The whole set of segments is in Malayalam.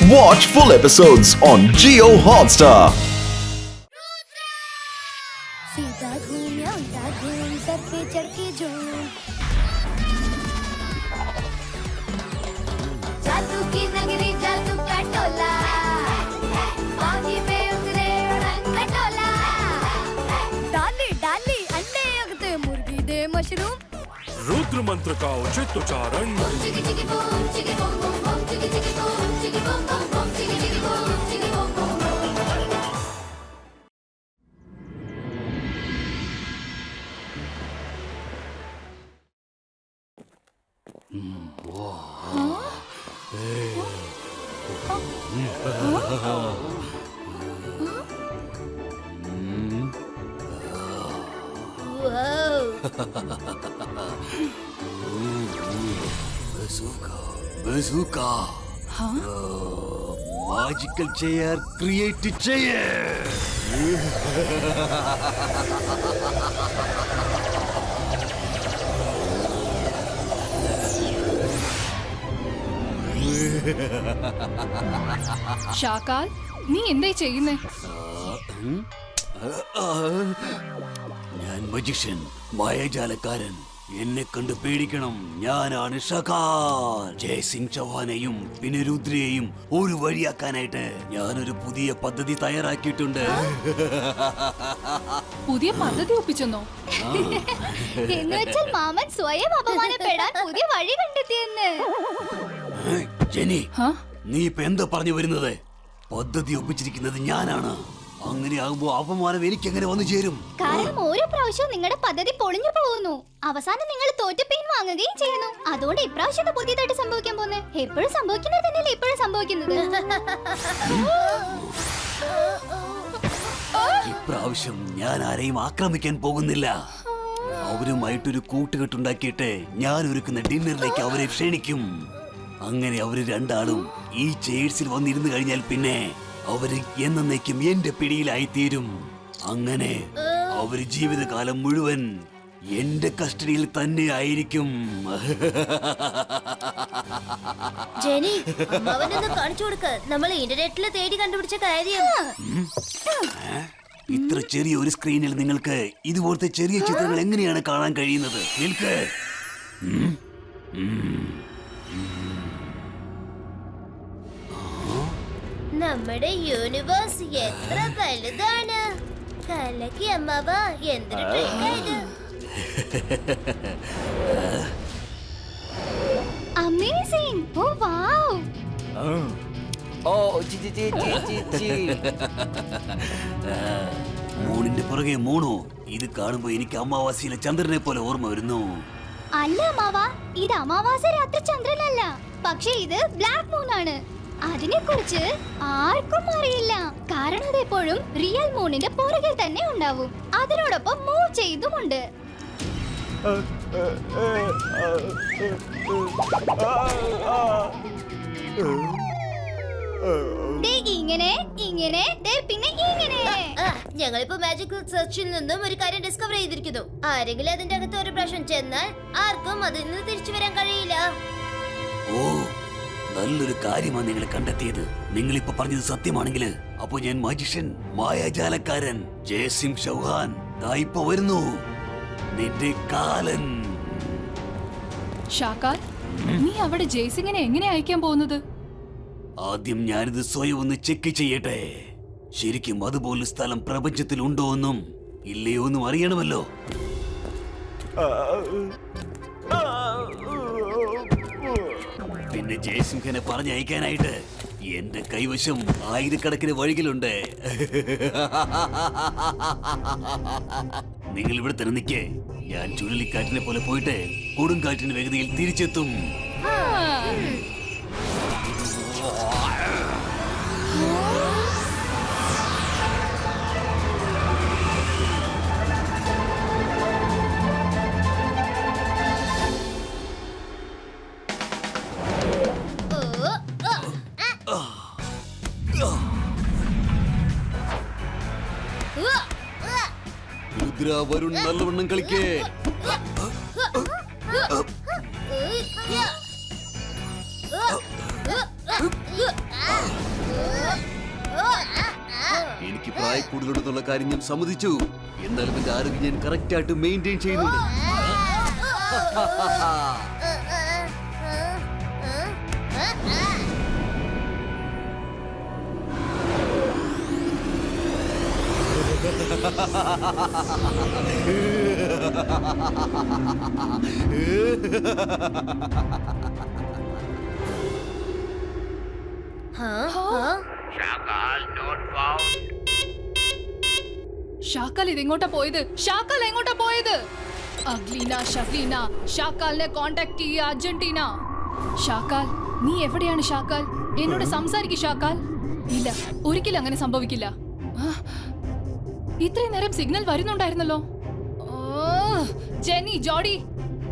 Watch full episodes on Jio Hotstar. सीधा घूम या उल्टा घूम सर पे चढ़ के झूम जादू की नगरी जादू का टोला बागी में उतरे रंग टोला डाली डाली अंडे अगते मुर्गी दे मशरूम रुद्र मंत्र का उचित उच्चारण चिकी चिकी बूम चिकी बूम बूम बूम चिकी चिकी बूम चिकी बूम बूम बूम चिकी चिकी बूम चिकी बूम बूम ബസൂക്ക മാജിക്കൽ ചെയർ ക്രിയേറ്റ് ചെയ്യേ ഷാക്കാൽ നീ എന്തായി ചെയ്യുന്നേ? ഞാൻ മജിഷ്യൻ, മായാജാലക്കാരൻ. എന്നെ കണ്ട് പേടിക്കണം. ഞാനാണ് ഷകാൽ. ജയസിംഗ് ചൗഹാനെയും പിന്നെ രുദ്രയെയും ഒരു വഴിയാക്കാനായിട്ട് ഞാനൊരു പുതിയ പദ്ധതി തയ്യാറാക്കിയിട്ടുണ്ട്. പുതിയ പദ്ധതി ഒപ്പിച്ചെന്നോ? എന്നുവെച്ചാൽ മാമൻ സ്വയം അപമാനപ്പെടാൻ പുതിയ വഴി കണ്ടെത്തിയെന്ന്. ജെനി, നീ ഇപ്പൊ എന്താ പറഞ്ഞു വരുന്നത്? പദ്ധതി ഒപ്പിച്ചിരിക്കുന്നത് ഞാനാണ്. അങ്ങനെയാകുമ്പോ അപമാനം എനിക്ക് എങ്ങനെ വന്നു ചേരും? കാരണം ഓരോ പ്രാവശ്യവും നിങ്ങളുടെ പദ്ധതി പൊളിഞ്ഞു പോകുന്നു. അവസാനം നിങ്ങൾ തോറ്റ് പെയിൻ വാങ്ങുകയും ചെയ്യുന്നു. അതുകൊണ്ട് ഇപ്രാവശ്യം പുതിയതായിട്ട് സംഭവിക്കാൻ പോകുന്നത് എപ്പോഴും സംഭവിക്കുന്നത് തന്നെയല്ലേ ഇപ്പോഴും സംഭവിക്കുന്നത്. ഇപ്രാവശ്യം ഞാൻ ആരെയും ആക്രമിക്കാൻ പോകുന്നില്ല. അവരുമായിട്ടൊരു കൂട്ടുകെട്ടുണ്ടാക്കിയിട്ട് ഞാൻ ഒരുക്കുന്ന ഡിന്നറിലേക്ക് അവരെ ക്ഷണിക്കും. അങ്ങനെ അവര് രണ്ടാളും ഈ ചെയർസിൽ വന്നിരുന്നു കഴിഞ്ഞാൽ പിന്നെ അവര് എന്നേക്കും എന്റെ പിടിയിലായിത്തീരും. അങ്ങനെ അവര് ജീവിതകാലം മുഴുവൻ എന്റെ കസ്റ്റഡിയിൽ തന്നെ ആയിരിക്കും. ജെനി, അവനൊന്ന് കാണിച്ചു കൊടുക്ക. നമ്മൾ ഇന്റർനെറ്റിൽ തേടി കണ്ടുപിടിച്ച കാര്യം. ഇത്ര ചെറിയ ഒരു സ്ക്രീനിൽ നിങ്ങൾക്ക് ഇതുപോലത്തെ ചെറിയ ചിത്രങ്ങൾ എങ്ങനെയാണ് കാണാൻ കഴിയുന്നത്? നിൽക്ക്. നമ്മുടെ യൂണിവേഴ്സ് എത്ര വലുതാണ്. കലക്കി അമ്മാവ, എന്തൊരു ട്രിക്കായത്. അമേസിംഗ്. ഓ വാവ്. മൂണിന്റെ പുറകെ മൂണോ? ഇത് കാണുമ്പോ എനിക്ക് അമാവാസിയിലെ ചന്ദ്രനെ പോലെ ഓർമ്മ വരുന്നു. അല്ല അമ്മാവ, ഇത് അമാവാസി രാത്രി ചന്ദ്രനല്ല, പക്ഷേ ഇത് ബ്ലാക്ക് മൂൺ ആണ്. അതിനെ കുറിച്ച് ആർക്കും അറിയില്ല. കാരണം അത് എപ്പോഴും റിയൽ മൂണിന്റെ പുറകിൽ തന്നെ ഉണ്ടാവും. അതിനോടൊപ്പം മൂവ് ചെയ്തുമുണ്ട്. ഇങ്ങനെ ഇങ്ങനെ പിന്നെ ഇങ്ങനെ. ഞങ്ങളിപ്പോ മാജിക്കൽ സെർച്ചിൽ നിന്നും ഒരു കാര്യം ഡിസ്കവർ ചെയ്തിരിക്കുന്നു. ആരെങ്കിലും അതിന്റെ അകത്ത് ഒരു പ്രാവശ്യം ചെന്നാൽ ആർക്കും അതിൽ നിന്ന് തിരിച്ചു വരാൻ കഴിയില്ല. ഓ, നല്ലൊരു കാര്യമാണ് നിങ്ങൾ കണ്ടെത്തിയത്. നിങ്ങൾ ഇപ്പൊ പറഞ്ഞത് സത്യമാണെങ്കിൽ അപ്പൊ ഞാൻ മജിഷ്യൻ, മായാജാലക്കാരൻ ജയസിംഗ് ചൗഹാൻ ദാ ഇപ്പൊ വരുന്നു. നിന്റെ കാലൻ. ഷാക്കാൽ, നീ അവിടെ ജയ്സിങ്ങിനെ എങ്ങനെ അയക്കാൻ പോകുന്നത്? ആദ്യം ഞാനിത് സ്വയം ഒന്ന് ചെക്ക് ചെയ്യട്ടെ. ശരിക്കും അതുപോലെ സ്ഥലം പ്രപഞ്ചത്തിൽ ഉണ്ടോ എന്നും ഇല്ലയോ എന്നും അറിയണമല്ലോ. പിന്നെ ജയസിംഹനെ പറഞ്ഞയക്കാനായിട്ട് എന്റെ കൈവശം ആയിരക്കണക്കിന് വഴികളുണ്ട്. നിങ്ങൾ ഇവിടെ തന്നെ നിൽക്കേ. ഞാൻ ചുഴലിക്കാറ്റിനെ പോലെ പോയിട്ട് കൊടുങ്കാറ്റിന്റെ വേഗതയിൽ തിരിച്ചെത്തും. രുദ്ര, വരുൺ, നല്ലവണ്ണം കളിക്കേ. പ്രായക്കൂടുതലുള്ള കാര്യം ഞാൻ സമ്മതിച്ചു. എന്നാലും എന്റെ ആരോഗ്യം ഞാൻ കറക്റ്റ് ആയിട്ട് മെയിൻറ്റെയിൻ ചെയ്യുന്നുണ്ട്. ഷാക്കാൽ ഇതെങ്ങോട്ടാ പോയത്? ഷാക്കാൽ എങ്ങോട്ടാ പോയത്? അഗ്ലീന, ഷഫീന, ഷാക്കാലിനെ കോണ്ടാക്ട് ചെയ്യുക അർജന്റീന. ഷാക്കാൽ, നീ എവിടെയാണ് ഷാക്കാൽ? എന്നോട് സംസാരിക്കും ഷാക്കാൽ. ഇല്ല, ഒരിക്കലും അങ്ങനെ സംഭവിക്കില്ല. ഇത്രയും നേരം സിഗ്നൽ വരുന്നുണ്ടായിരുന്നല്ലോ. ജെന്നി, ജോഡി,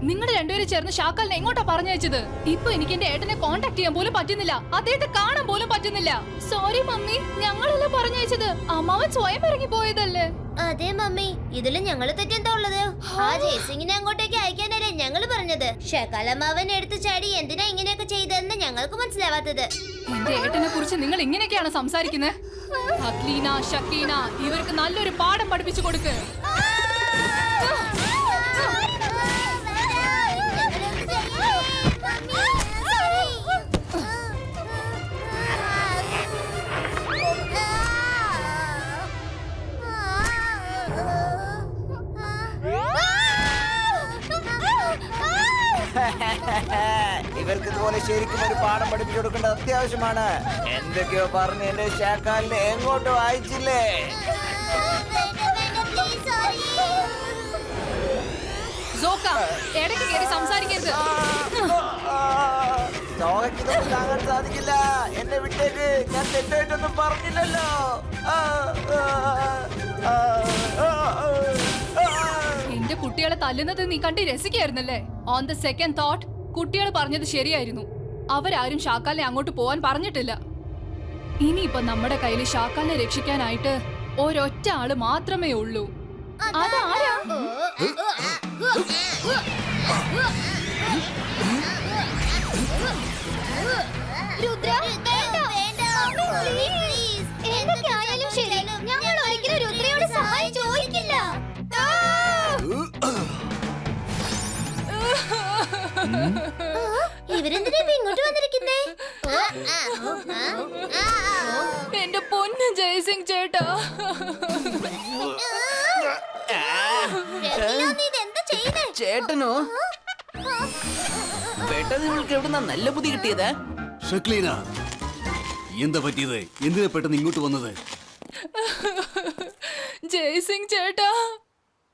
നിങ്ങൾ രണ്ടുപേരും ചേർന്ന് ഷാക്കാലിനെ എങ്ങോട്ടാ പറഞ്ഞയച്ചത്? ഇപ്പൊ എനിക്ക് എന്റെ ഏട്ടനെ കോണ്ടാക്ട് ചെയ്യാൻ പോലും പറ്റുന്നില്ല, അദ്ദേഹത്തെ കാണാൻ പോലും പറ്റുന്നില്ല. സോറി മമ്മി, ഞങ്ങളല്ല പറഞ്ഞയച്ചത്, അമ്മാവൻ സ്വയം ഇറങ്ങി പോയതല്ലേ. അതെ മമ്മി, ഇതില് ഞങ്ങള് തെറ്റെന്താ ഉള്ളത്? ആ ജയ്സിങ്ങിനെ അങ്ങോട്ടേക്ക് അയക്കാനല്ലേ ഞങ്ങള് പറഞ്ഞത്. ഷക്കാലമ്മാവൻ എടുത്തു ചാടി എന്തിനാ ഇങ്ങനെയൊക്കെ ചെയ്തതെന്ന് ഞങ്ങൾക്ക് മനസ്സിലാവാത്തത്. എന്റെ ഏട്ടനെ കുറിച്ച് നിങ്ങൾ ഇങ്ങനെയൊക്കെയാണ് സംസാരിക്കുന്നത്? അഗ്ലീന, ഷക്കീന, ഇവർക്ക് നല്ലൊരു പാഠം പഠിപ്പിച്ചു കൊടുക്ക്. ഇവർക്ക് ഇതുപോലെ ശരിക്കും ഒരു പാഠം പഠിപ്പിച്ചു കൊടുക്കേണ്ടത് അത്യാവശ്യമാണ്. എന്തൊക്കെയോ പറഞ്ഞ് എന്റെ ഷാക്കാലിനെ എങ്ങോട്ടോ അയച്ചില്ലേ? ഇടയ്ക്ക് കയറി സംസാരിക്കരുത്. സോഹയ്ക്കിതൊന്നും താങ്ങാൻ സാധിക്കില്ല. എന്നെ വിട്ടേക്ക്, ഞാൻ തെറ്റായിട്ടൊന്നും പറഞ്ഞില്ലല്ലോ. എന്റെ കുട്ടികളെ തല്ലുന്നത് നീ കണ്ട് രസിക്കായിരുന്നല്ലേ? ഓൺ ദ സെക്കൻഡ് തോട്ട്, കുട്ടികൾ പറഞ്ഞത് ശരിയായിരുന്നു. അവരാരും ഷാക്കാലിനെ അങ്ങോട്ട് പോവാൻ പറഞ്ഞിട്ടില്ല. ഇനിയിപ്പൊ നമ്മുടെ കയ്യിൽ ഷാക്കാലിനെ രക്ഷിക്കാനായിട്ട് ഒരൊറ്റ ആള് മാത്രമേ ഉള്ളൂ. അതാരാ? രുദ്ര, എന്തൊക്കെയായാലും ശരി, ഞങ്ങൾ ഒരിക്കലും രുദ്രയോട് സഹായം ചോദിക്കില്ല. ഇവരെന്തിനാ ഇങ്ങോട്ട് വന്നിരിക്കുന്നേ? എന്റെ പൊന്ന് ജയസിംഗ് ചേട്ടാ, ചേട്ടനോ? പെട്ടെന്ന് നിങ്ങൾക്ക് എവിടുന്ന നല്ല ബുദ്ധി കിട്ടിയത്? ഷക്ലീന, എന്താ പറ്റിയത്? എന്തിനാ പെട്ടെന്ന് ഇങ്ങോട്ട് വന്നത്? ജയസിംഗ് ചേട്ടാ,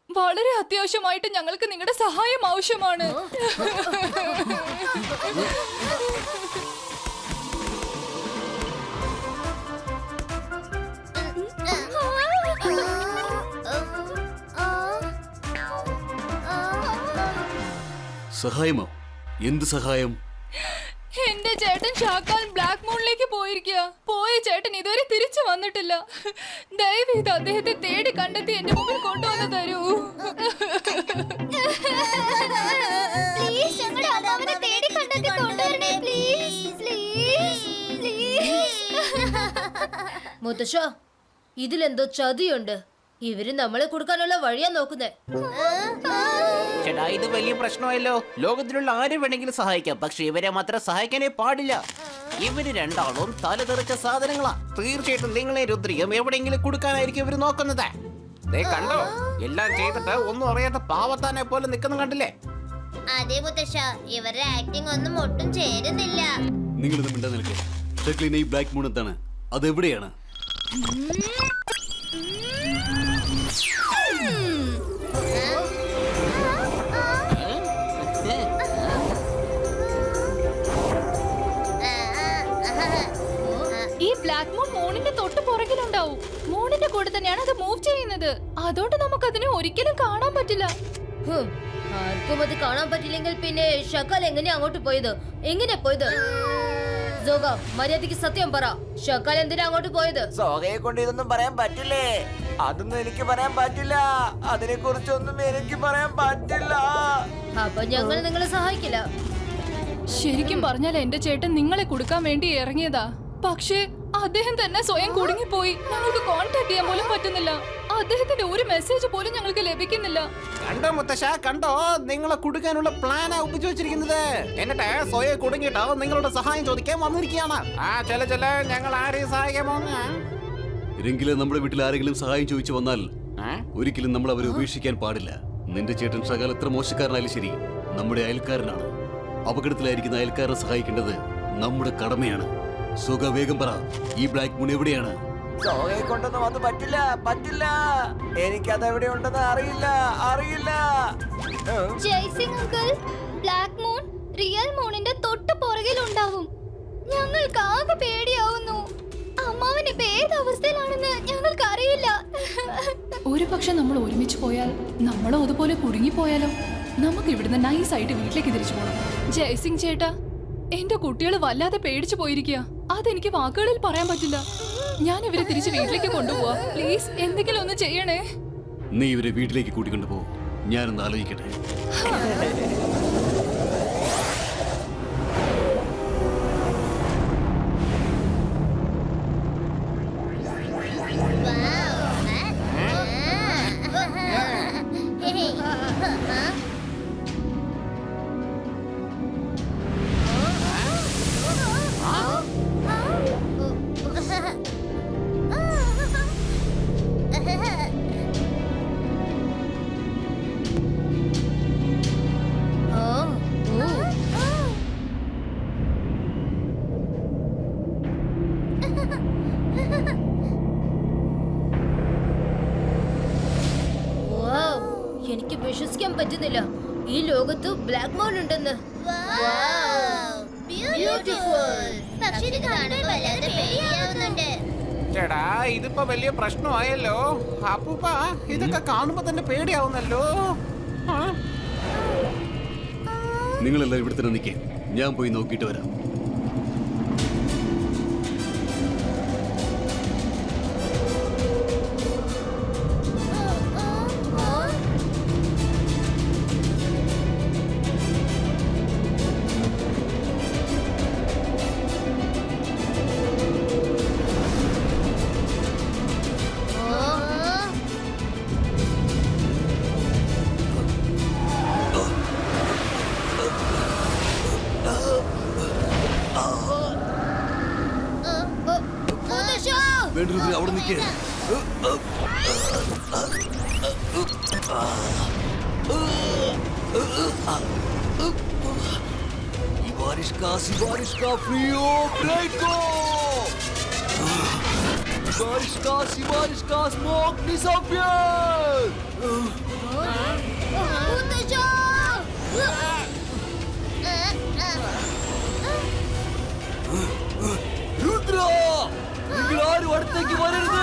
വളരെ അത്യാവശ്യമായിട്ട് ഞങ്ങൾക്ക് നിങ്ങളുടെ സഹായം ആവശ്യമാണ്. സഹായമോ? എന്ത് സഹായം? എന്റെ ചേട്ടൻ ഷാക്കാൽ ബ്ലാക്ക് മൂണിലേക്ക് പോയിരിക്കുക. പോയ ചേട്ടൻ ഇതുവരെ തിരിച്ചു വന്നിട്ടില്ല. ദയവേത് അദ്ദേഹത്തെ തേടി കണ്ടെത്തി എന്റെ മുമ്പിൽ കൊണ്ടുവന്ന് തരൂ. പ്ലീസ്, ഞങ്ങളുടെ അമ്മാവനെ തേടി കണ്ടെത്തി കൊണ്ടുവരണേ. Please, please, please. മുത്തശ്ശ, ഇതിലെന്തോ ചതിയുണ്ട്. ഇവര് നമ്മളെ കൊടുക്കാനുള്ള വഴിയാ നോക്കുന്നേ. ചേട്ടാ, ഇത് വലിയ പ്രശ്നമല്ലോ. ലോകത്തിലുള്ള ആരെ വേണമെങ്കിലും സഹായിക്കാം, പക്ഷെ ഇവരെ മാത്രം സഹായിക്കാനേ പാടില്ല. ഇവര് രണ്ടാളും തലതെറിച്ച സാധനങ്ങളാ. തീർച്ചയായിട്ടും നിങ്ങളെ രുദ്രിയും എവിടെയെങ്കിലും കൊടുക്കാനായിരിക്കും ഇവര് നോക്കുന്നത്. കണ്ടോ, എല്ലാം ചെയ്തിട്ട് ഒന്നും അറിയാത്ത പാവത്താനെ പോലെ നിൽക്കുന്ന കണ്ടില്ലേ? അതെ മുത്തശ്ശ, ഇവരുടെ ആക്ടിംഗ് ഒന്നും ഒട്ടും ചേരുന്നില്ല. നിങ്ങൾ ഇത് മിണ്ടാ നിൽക്കേ. ഷക്ലീന, ഈ ബ്ലാക്ക് മൂൺ എന്താണ്? അതെവിടെയാണ്? ഈ ബ്ലാക്ക് മൂൺ മൂണിന്റെ തൊട്ട് പുറകിലുണ്ടാവും. മൂണിന്റെ കൂടെ തന്നെയാണ് അത് മൂവ് ചെയ്യുന്നത്. അതുകൊണ്ട് നമുക്ക് അതിനെ ഒരിക്കലും കാണാൻ പറ്റില്ല. ആർക്കും അത് കാണാൻ പറ്റില്ലെങ്കിൽ പിന്നെ ഷക്കാൽ എങ്ങനെയാ അങ്ങോട്ട് പോയത്? എങ്ങനെ പോയത്? സോഗ, മര്യാദയ്ക്ക് സത്യം പറ. ഷക്കാൽ എന്തിനാ അങ്ങോട്ട് പോയത്? സോഹയെ കൊണ്ട് ഇതൊന്നും പറയാൻ പറ്റില്ലേ? അതൊന്നും എനിക്ക് പറയാൻ പറ്റില്ല. അതിനെ കുറിച്ചൊന്നും എനിക്ക് പറയാൻ പറ്റില്ല. അപ്പൊ ഞങ്ങൾ നിങ്ങളെ സഹായിക്കില്ല. ശരിക്കും പറഞ്ഞാൽ എന്റെ ചേട്ടൻ നിങ്ങളെ കൊടുക്കാൻ വേണ്ടി ഇറങ്ങിയതാ. പക്ഷേ അദ്ദേഹം തന്നെ സ്വയം കുടുങ്ങിപ്പോയി. ഞങ്ങൾക്ക് കോൺടാക്ട് ചെയ്യാൻ പോലും പറ്റുന്നില്ല. അദ്ദേഹത്തിന്റെ ഒരു മെസ്സേജ് പോലും ഞങ്ങൾക്ക് ലഭിക്കുന്നില്ല. കണ്ടോ മുത്തശ്ശ, കണ്ടോ? നിങ്ങളെ കുടുക്കാനുള്ള പ്ലാനാ ഉപയോഗിച്ചിരിക്കുന്നത്. എന്നിട്ട് സ്വയം കുടുങ്ങിട്ടോ നിങ്ങളുടെ സഹായം ചോദിക്കാൻ വന്നിരിക്കുകയാണ്. ചെല ഞങ്ങൾ ആരെയും സഹായിക്കാൻ പോകുന്ന എങ്കിലും നമ്മുടെ വീട്ടിൽ ആരെങ്കിലും സഹായം ചോദിച്ചു വന്നാൽ ഒരിക്കലും നമ്മൾ അവരെ ഉപേക്ഷിക്കാൻ പാടില്ല. നിന്റെ ചേട്ടൻ ഷകാൽ എത്ര മോശക്കാരനായാലും ശരി, നമ്മുടെ അയൽക്കാരനാണ്. അപകടത്തിലായിരിക്കുന്ന അയൽക്കാരനെ സഹായിക്കേണ്ടത് നമ്മുടെ കടമയാണ്. സുഖ, വേഗം പറ, ഈ ബ്ലാക്ക് മൂൺ എവിടെയാണ്? സോഗയെ കൊണ്ടൊന്നും അത് പറ്റില്ല, പറ്റില്ല. എനിക്കത് എവിടെ ഉണ്ടെന്ന് അറിയില്ല. Jaisingh uncle, black moon real മൂണിന്റെ തൊട്ട് പുറകിൽ ഉണ്ടാവും. ഞങ്ങൾക്ക് ആകെ പേടിയാവുന്നു. അമ്മാവൻ ഇപ്പൊ ഏത് അവസ്ഥയിലാണെന്ന് ഞങ്ങൾക്ക് അറിയില്ല. ഒരു പക്ഷെ നമ്മൾ ഒരുമിച്ച് പോയാൽ നമ്മളോ അതുപോലെ കുടുങ്ങിപ്പോയാലോ? നമുക്ക് ഇവിടുന്ന് നൈസായിട്ട് വീട്ടിലേക്ക് തിരിച്ചു പോകണം. ജയ്സിംഗ് ചേട്ടാ, എന്റെ കുട്ടികൾ വല്ലാതെ പേടിച്ചു പോയിരിക്കുക. അതെനിക്ക് വാക്കുകളിൽ പറയാൻ പറ്റില്ല. ഞാൻ ഇവരെ തിരിച്ച് വീട്ടിലേക്ക് കൊണ്ടുപോവാ. പ്ലീസ് എന്തെങ്കിലും ഒന്ന് ചെയ്യണേ. നീ ഇവരെ വീട്ടിലേക്ക് കൂട്ടിക്കൊണ്ടുപോ. ഞാനൊന്ന് ആലോചിക്കട്ടെ. എനിക്ക് വിശ്വസിക്കാൻ പറ്റുന്നില്ല ഈ ലോകത്ത് ബ്ലാക്ക് മൂൺ ഉണ്ടെന്ന്. ചേടാ, ഇതിപ്പോ വലിയ പ്രശ്നമായല്ലോ. അപ്പൂപ്പ, ഇതൊക്കെ കാണുമ്പോ തന്നെ പേടിയാവുന്നല്ലോ. നിങ്ങളെല്ലാം ഇവിടെ തന്നെ നിൽക്കേ, ഞാൻ പോയി നോക്കിയിട്ട് വരാം. അവിടെ നിൽക്കേ. सिबारिश का फ्रीओ ब्रेको, सिबारिश का स्मोक डिसअपियर. रुद्र, നിങ്ങൾ ആരും അടുത്തേക്ക് വരരുത്.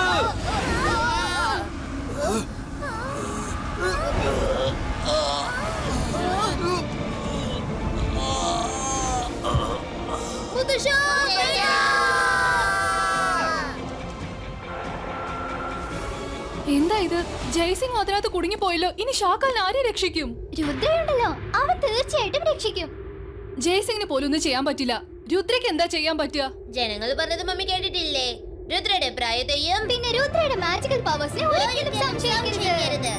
എന്താ ഇത്? ജയ്സിംഗ് അതിനകത്ത് കുടുങ്ങിപ്പോയല്ലോ. ഇനി ഷാക്കാലിനെ ആരെ രക്ഷിക്കും? രുദ്രയുണ്ടല്ലോ, അവൻ തീർച്ചയായിട്ടും രക്ഷിക്കും. ജയ്സിംഗിന് പോലും ഒന്നും ചെയ്യാൻ പറ്റില്ല. രുദ്രയ്ക്ക് എന്താ ചെയ്യാൻ പറ്റുക? ജനങ്ങൾ പറഞ്ഞത് മമ്മി കേട്ടിട്ടില്ലേ? രുദ്രയുടെ പ്രായത്തെയും പിന്നെ രുദ്രയുടെ മാജിക്കൽ പവേഴ്സിനെ ഒരിക്കലും സംശയിക്കരുത്.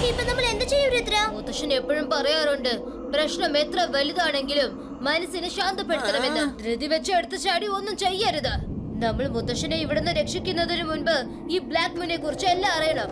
ഇപ്പൊ നമ്മൾ എന്ത് ചെയ്യും രുദ്ര? മുത്തശ്ശൻ എപ്പോഴും പറയാറുണ്ട്, പ്രശ്നം എത്ര വലുതാണെങ്കിലും മനസ്സിനെ ശാന്തപ്പെടുത്തണമെന്ന്. ധൃതി വെച്ച് എടുത്ത് ചാടി ഒന്നും ചെയ്യരുത്. നമ്മൾ മുത്തശ്ശനെ ഇവിടുന്ന് രക്ഷിക്കുന്നതിന് മുൻപ് ഈ ബ്ലാക്ക് മൂണിനെ കുറിച്ച് എല്ലാം അറിയണം.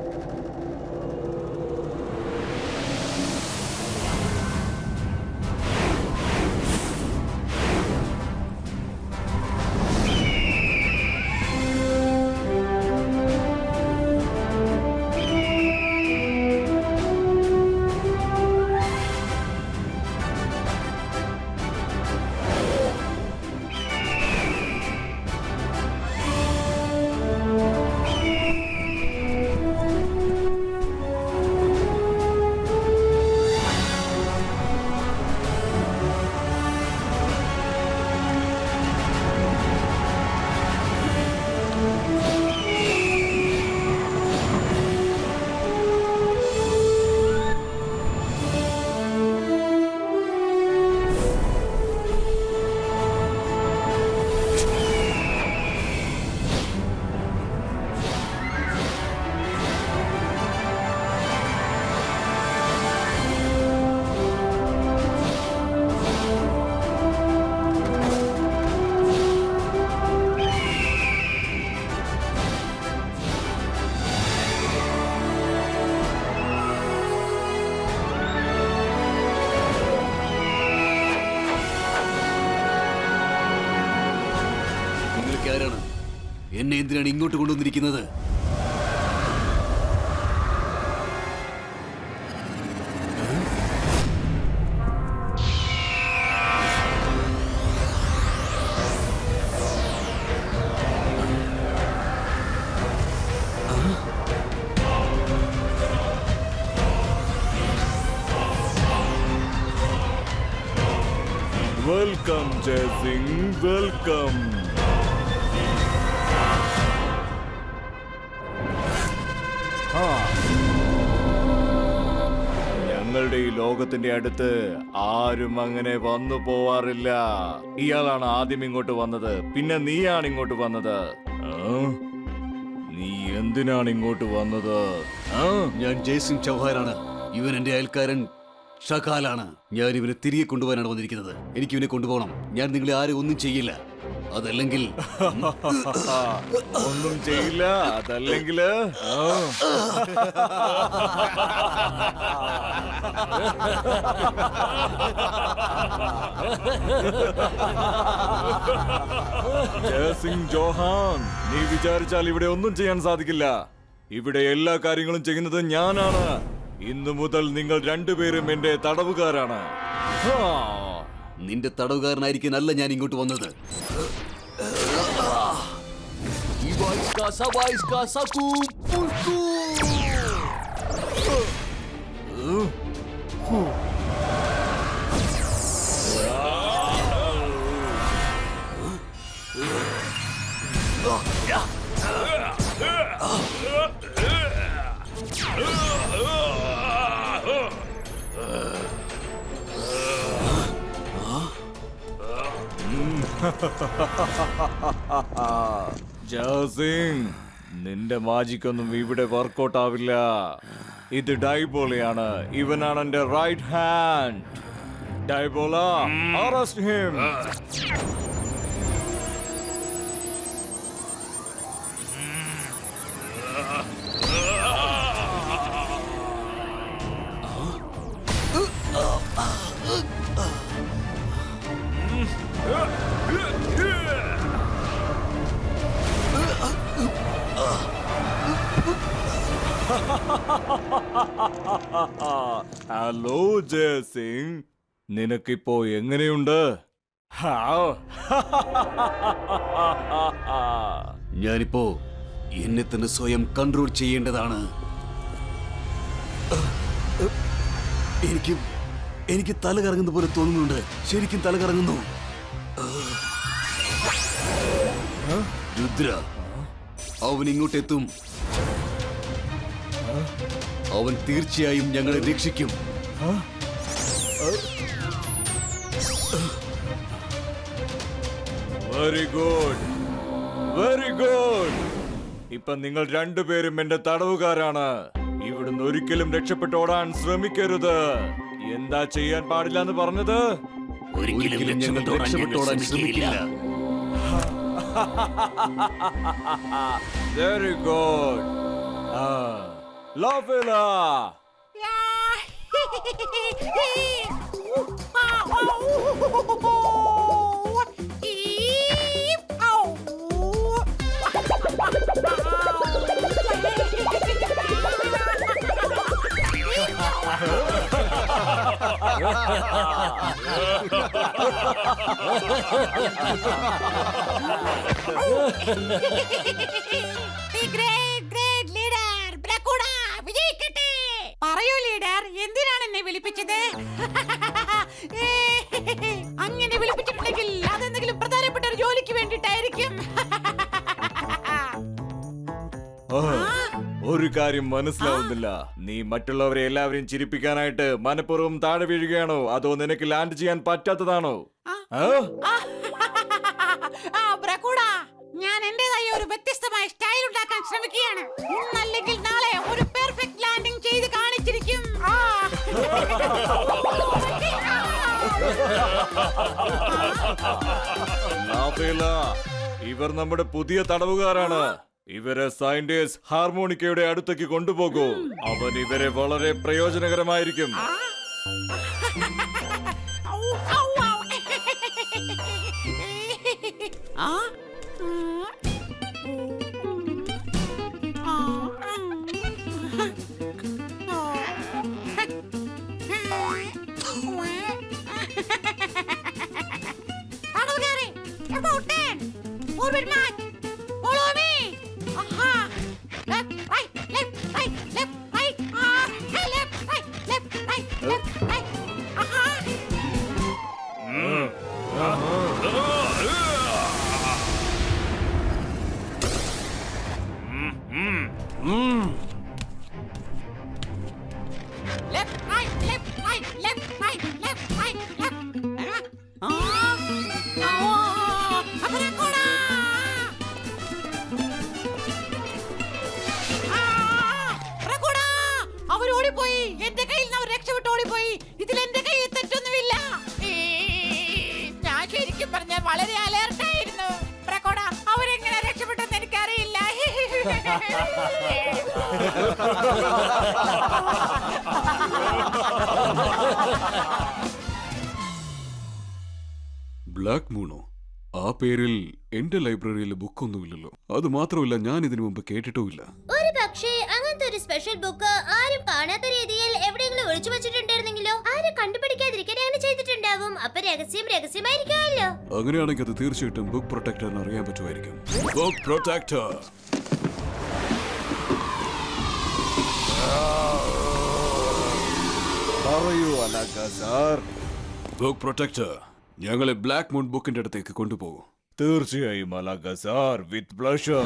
എന്നെ എന്തിനാണ് ഇങ്ങോട്ട് കൊണ്ടുവന്നിരിക്കുന്നത്? വെൽക്കം ജയ് സിംഗ്, വെൽക്കം. ഞങ്ങളുടെ ഈ ലോകത്തിന്റെ അടുത്ത് ആരും അങ്ങനെ വന്നു പോവാറില്ല. ഇയാളാണ് ആദ്യം ഇങ്ങോട്ട് വന്നത്, പിന്നെ നീയാണ് ഇങ്ങോട്ട് വന്നത്. നീ എന്തിനാണ് ഇങ്ങോട്ട് വന്നത്? ഞാൻ ജയ്സിംഗ് ചൗഹാനാണ്. ഇവൻ എന്റെ അയൽക്കാരൻ ഷകാലാണ്. ഞാൻ ഇവനെ തിരികെ കൊണ്ടുപോകാനാണ് വന്നിരിക്കുന്നത്. എനിക്ക് ഇവനെ കൊണ്ടുപോകണം. ഞാൻ നിങ്ങളെ ആരും ഒന്നും ചെയ്യില്ല. അതല്ലെങ്കിൽ ഒന്നും ചെയ്യില്ല. അതല്ലെങ്കിൽ ജയസിംഗ് ജോഹാൻ, നീ വിചാരിച്ചാൽ ഇവിടെ ഒന്നും ചെയ്യാൻ സാധിക്കില്ല. ഇവിടെ എല്ലാ കാര്യങ്ങളും ചെയ്യുന്നത് ഞാനാണ്. ഇന്നു മുതൽ നിങ്ങൾ രണ്ടുപേരും എന്റെ തടവുകാരാണ്. നിന്റെ തടവുകാരനായിരിക്കാനല്ല ഞാൻ ഇങ്ങോട്ട് വന്നത്. ജയസിംഗ്, നിന്റെ മാജിക്കൊന്നും ഇവിടെ വർക്കൗട്ട് ആവില്ല. ഇത് ഡൈബോളയാണ്. ഇവനാണ് എന്റെ right hand. Diabola, arrest him. Hello Jayasingh, നിനക്കിപ്പോ എങ്ങനെയുണ്ട്? ഞാനിപ്പോ എന്നെ തന്നെ സ്വയം കൺട്രോൾ ചെയ്യേണ്ടതാണ്. എനിക്ക് തല കറങ്ങുന്ന പോലെ തോന്നുന്നുണ്ട്. ശരിക്കും തല കറങ്ങുന്നു. രുദ്ര, അവൻ ഇങ്ങോട്ടെത്തും. അവൻ തീർച്ചയായും ഞങ്ങളെ രക്ഷിക്കും. Very good, very good. ഇപ്പൊ നിങ്ങൾ രണ്ടുപേരും എന്റെ തടവുകാരാണ്. ഇവിടുന്ന് ഒരിക്കലും രക്ഷപ്പെട്ടോടാൻ ശ്രമിക്കരുത്. എന്താ ചെയ്യാൻ പാടില്ല എന്ന് പറഞ്ഞത്? ഒരിക്കലും ഞങ്ങൾ രക്ഷപ്പെട്ടോടാൻ ശ്രമിക്കില്ല. Very good. ലോഫില, പറയൂ ലീഡർ, എന്തിനാണ് എന്നെ വിളിപ്പിച്ചത്? അങ്ങനെ വിളിപ്പിച്ചിട്ടുണ്ടെങ്കിൽ അതെന്തെങ്കിലും പ്രധാനപ്പെട്ട ഒരു ജോലിക്ക് വേണ്ടിട്ടായിരിക്കും. ഒരു കാര്യം മനസ്സിലാവുന്നില്ല. നീ മറ്റുള്ളവരെ എല്ലാവരെയും ചിരിപ്പിക്കാനായിട്ട് മനഃപൂർവ്വം താഴെ വീഴുകയാണോ, അതോ നിനക്ക് ലാൻഡ് ചെയ്യാൻ പറ്റാത്തതാണോ? ഞാൻ എന്റേതായ ഒരു വ്യത്യസ്തമായ സ്റ്റൈൽ ഉണ്ടാക്കാൻ ശ്രമിക്കുകയാണ്. ഇന്നല്ലെങ്കിൽ നാളെ ഒരു പെർഫെക്റ്റ് ലാൻഡിംഗ് ചെയ്ത് കാണിച്ചിരിക്കും. ഇവർ നമ്മുടെ പുതിയ തടവുകാരാണ്. ഇവരെ സയന്റിസ്റ്റ് ഹാർമോണിക്കയുടെ അടുത്തേക്ക് കൊണ്ടുപോകൂ. അവൻ ഇവരെ വളരെ പ്രയോജനകരമായിരിക്കും. ആ Forward march. Follow me. Aha. Left, right, left, right, left, right. Hey, left, right, left, right, left, right. Aha. Left, right, left, right, left, right, left, right, left. Aparakoda! Aparakoda! അവർ ഓടിപ്പോയി. എന്റെ കയ്യിൽ നിന്ന് അവർ രക്ഷപ്പെട്ട് ഓടിപ്പോയി. ഇതിൽ എന്റെ കയ്യിൽ തെറ്റൊന്നുമില്ല. ഞാൻ ശരിക്കും പറഞ്ഞാൽ വളരെ അലേർട്ടായിരുന്നു. പ്രകോട അവരെങ്ങനെ രക്ഷപ്പെട്ടെന്ന് എനിക്കറിയില്ല. ബ്ലാക്ക് മൂണോ? ആ പേരിൽ എന്റെ ലൈബ്രറിയിൽ ബുക്കൊന്നുമില്ലല്ലോ. അത് മാത്രമല്ല, ഞാൻ ഇതിനു മുമ്പ് കേട്ടിട്ടുമില്ല. ഒരു പക്ഷേ അങ്ങനത്തെ ഒരു സ്പെഷ്യൽ ബുക്ക് ആരും കാണാത്ത രീതിയിൽ എവിടെയെങ്കിലും ഒളിച്ചു വെച്ചിട്ടുണ്ടായിരുന്നെങ്കിലോ? ആരും കണ്ടുപിടിക്കാതിരിക്കാൻ അങ്ങനെ ചെയ്തിട്ടുണ്ടാവും. അപ്പൊ രഹസ്യമായിരിക്കുമല്ലോ. അങ്ങനെയാണെങ്കിൽ അത് തീർച്ചയായിട്ടും ബുക്ക് പ്രൊട്ടക്ടറിന് അറിയാൻ പറ്റുമായിരിക്കും. ബുക്ക് പ്രൊട്ടക്ടർ, പറയൂ അലകാസാർ. ബുക്ക് പ്രൊട്ടക്ടർ, ഞങ്ങളെ ബ്ലാക്ക് മൂൺ ബുക്കിന്റെ അടുത്തേക്ക് കൊണ്ടുപോകും. തീർച്ചയായും അലകാസാർ, with pleasure.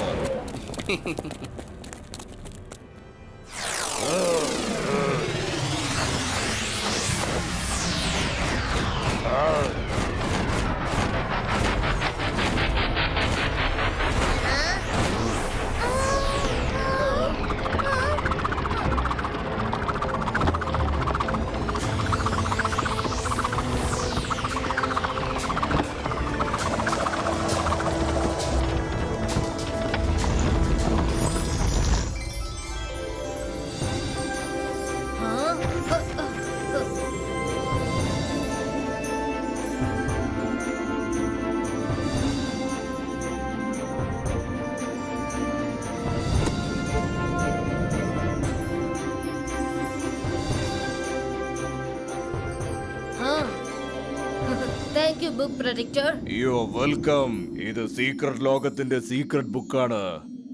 Thank you book protector. You are welcome. ഇത് സീക്രട്ട് ലോകത്തിന്റെ സീക്രട്ട് ബുക്കാണ്.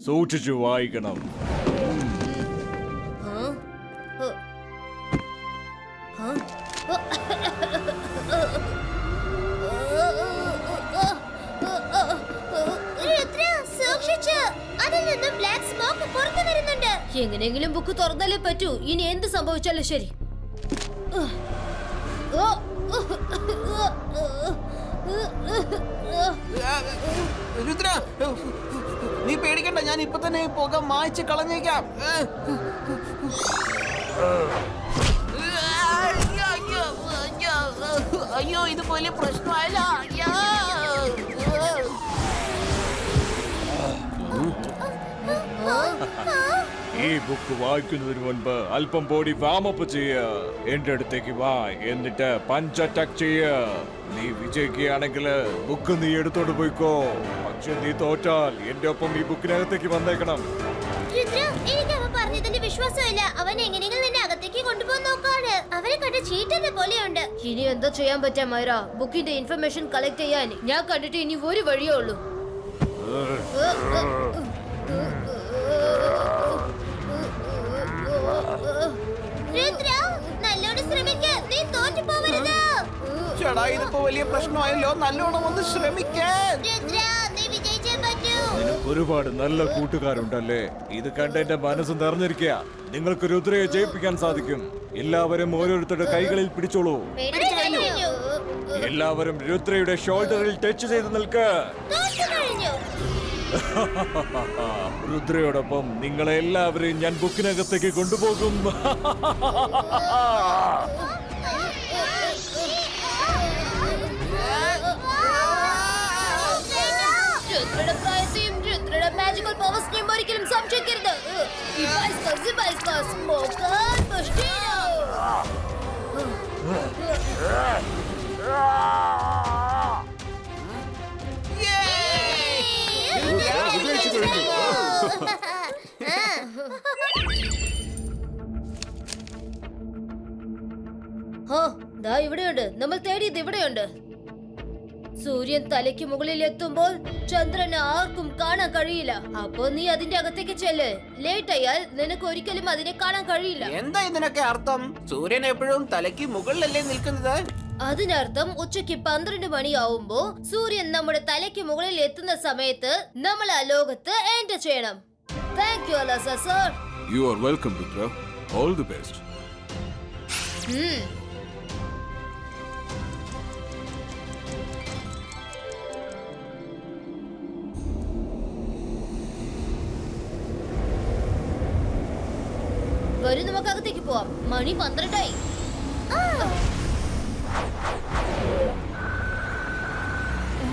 സൂക്ഷിച്ചു വായിക്കണം. എങ്ങനെയെങ്കിലും ബുക്ക് തുറന്നാലേ പറ്റൂ. ഇനി എന്ത് സംഭവിച്ചാലും ശരി. രുദ്ര, നീ പേടിക്കണ്ട, ഞാൻ ഇപ്പൊ തന്നെ പുക മായ്ച്ച് കളഞ്ഞേക്കാം. അയ്യോ, ഇത് വലിയ പ്രശ്നമായല്ല. ഈ ബുക്ക് വായിക്കുന്നതിന് മുൻപ് അല്പം ബോഡി വാമപ്പ് ചെയ്യ. എന്റെ അടുത്തേക്ക് വാ, എന്നിട്ട് പഞ്ച് അറ്റാക്ക് ചെയ്യ. നീ വിജയിക്കുകയാണെങ്കിൽ ബുക്ക് നീ എടുത്തോണ്ട് പോയിക്കോ. പക്ഷെ നീ തോറ്റാൽ എന്റെ ഒപ്പം ഈ ബുക്കിനകത്തേക്ക് വന്നേക്കണം. എനിക്ക് അവൻ പറഞ്ഞതിന്റെ വിശ്വാസമില്ല. അവൻ എങ്ങനെയെങ്കിലും നിന്നെ അകത്തേക്ക് കൊണ്ടുപോകാൻ നോക്കാണ്. അവരെ കണ്ട ചീറ്റന്റെ പോലെയുണ്ട്. ഇനി എന്താ ചെയ്യാൻ പറ്റാ മൈറ? ബുക്കിന്റെ ഇൻഫർമേഷൻ കളക്ട് ചെയ്യാൻ ഞാൻ കണ്ടിട്ട് ഇനി ഒരു വഴിയേ ഉള്ളൂ. ചേടാ, ഇതിപ്പോ വലിയ പ്രശ്നമായല്ലോ. നല്ലോണം ഒന്ന് ശ്രമിക്കാൻ. നിനക്ക് ഒരുപാട് നല്ല കൂട്ടുകാരുണ്ടല്ലേ. ഇത് കണ്ട് എന്റെ മനസ്സ് നിറഞ്ഞിരിക്കുക. നിങ്ങൾക്ക് രുദ്രയെ ജയിപ്പിക്കാൻ സാധിക്കും. എല്ലാവരും ഓരോരുത്തരുടെ കൈകളിൽ പിടിച്ചോളൂ. എല്ലാവരും രുദ്രയുടെ ഷോൾഡറിൽ ടച്ച് ചെയ്ത് നിൽക്ക്. രുദ്രയോടൊപ്പം നിങ്ങളെ എല്ലാവരെയും ഞാൻ ബുക്കിനകത്തേക്ക് കൊണ്ടുപോകും. മാജിക്കൽ പവേഴ്സിനെയും ഒരിക്കലും സംശയിക്കരുത്. ഇവിടെയുണ്ട്. നമ്മൾ തേടിയത് ഇവിടെയുണ്ട്. സൂര്യൻ തലയ്ക്ക് മുകളിൽ എത്തുമ്പോൾ ചന്ദ്രനെ ആർക്കും കാണാൻ കഴിയില്ല. അപ്പോ നീ അതിന്റെ അകത്തേക്ക് ചെല്ല്. ലേറ്റ് ആയാൽ നിനക്ക് ഒരിക്കലും അതിനെ കാണാൻ കഴിയില്ല. എന്താ ഇതിനൊക്കെ അർത്ഥം? സൂര്യൻ എപ്പോഴും തലയ്ക്ക് മുകളിലല്ലേ നിൽക്കുന്നത്? അതിനർത്ഥം ഉച്ചയ്ക്ക് 12 മണിയാവുമ്പോ സൂര്യൻ നമ്മുടെ തലയ്ക്ക് മുകളിൽ എത്തുന്ന സമയത്ത് നമ്മൾ ആ ലോകത്ത് എൻറ്റർ ചെയ്യണം. താങ്ക് യു അലാസ sir. You are welcome Rudra. All the best. വരൂ, നമുക്ക് അകത്തേക്ക് പോവാം. മണി 12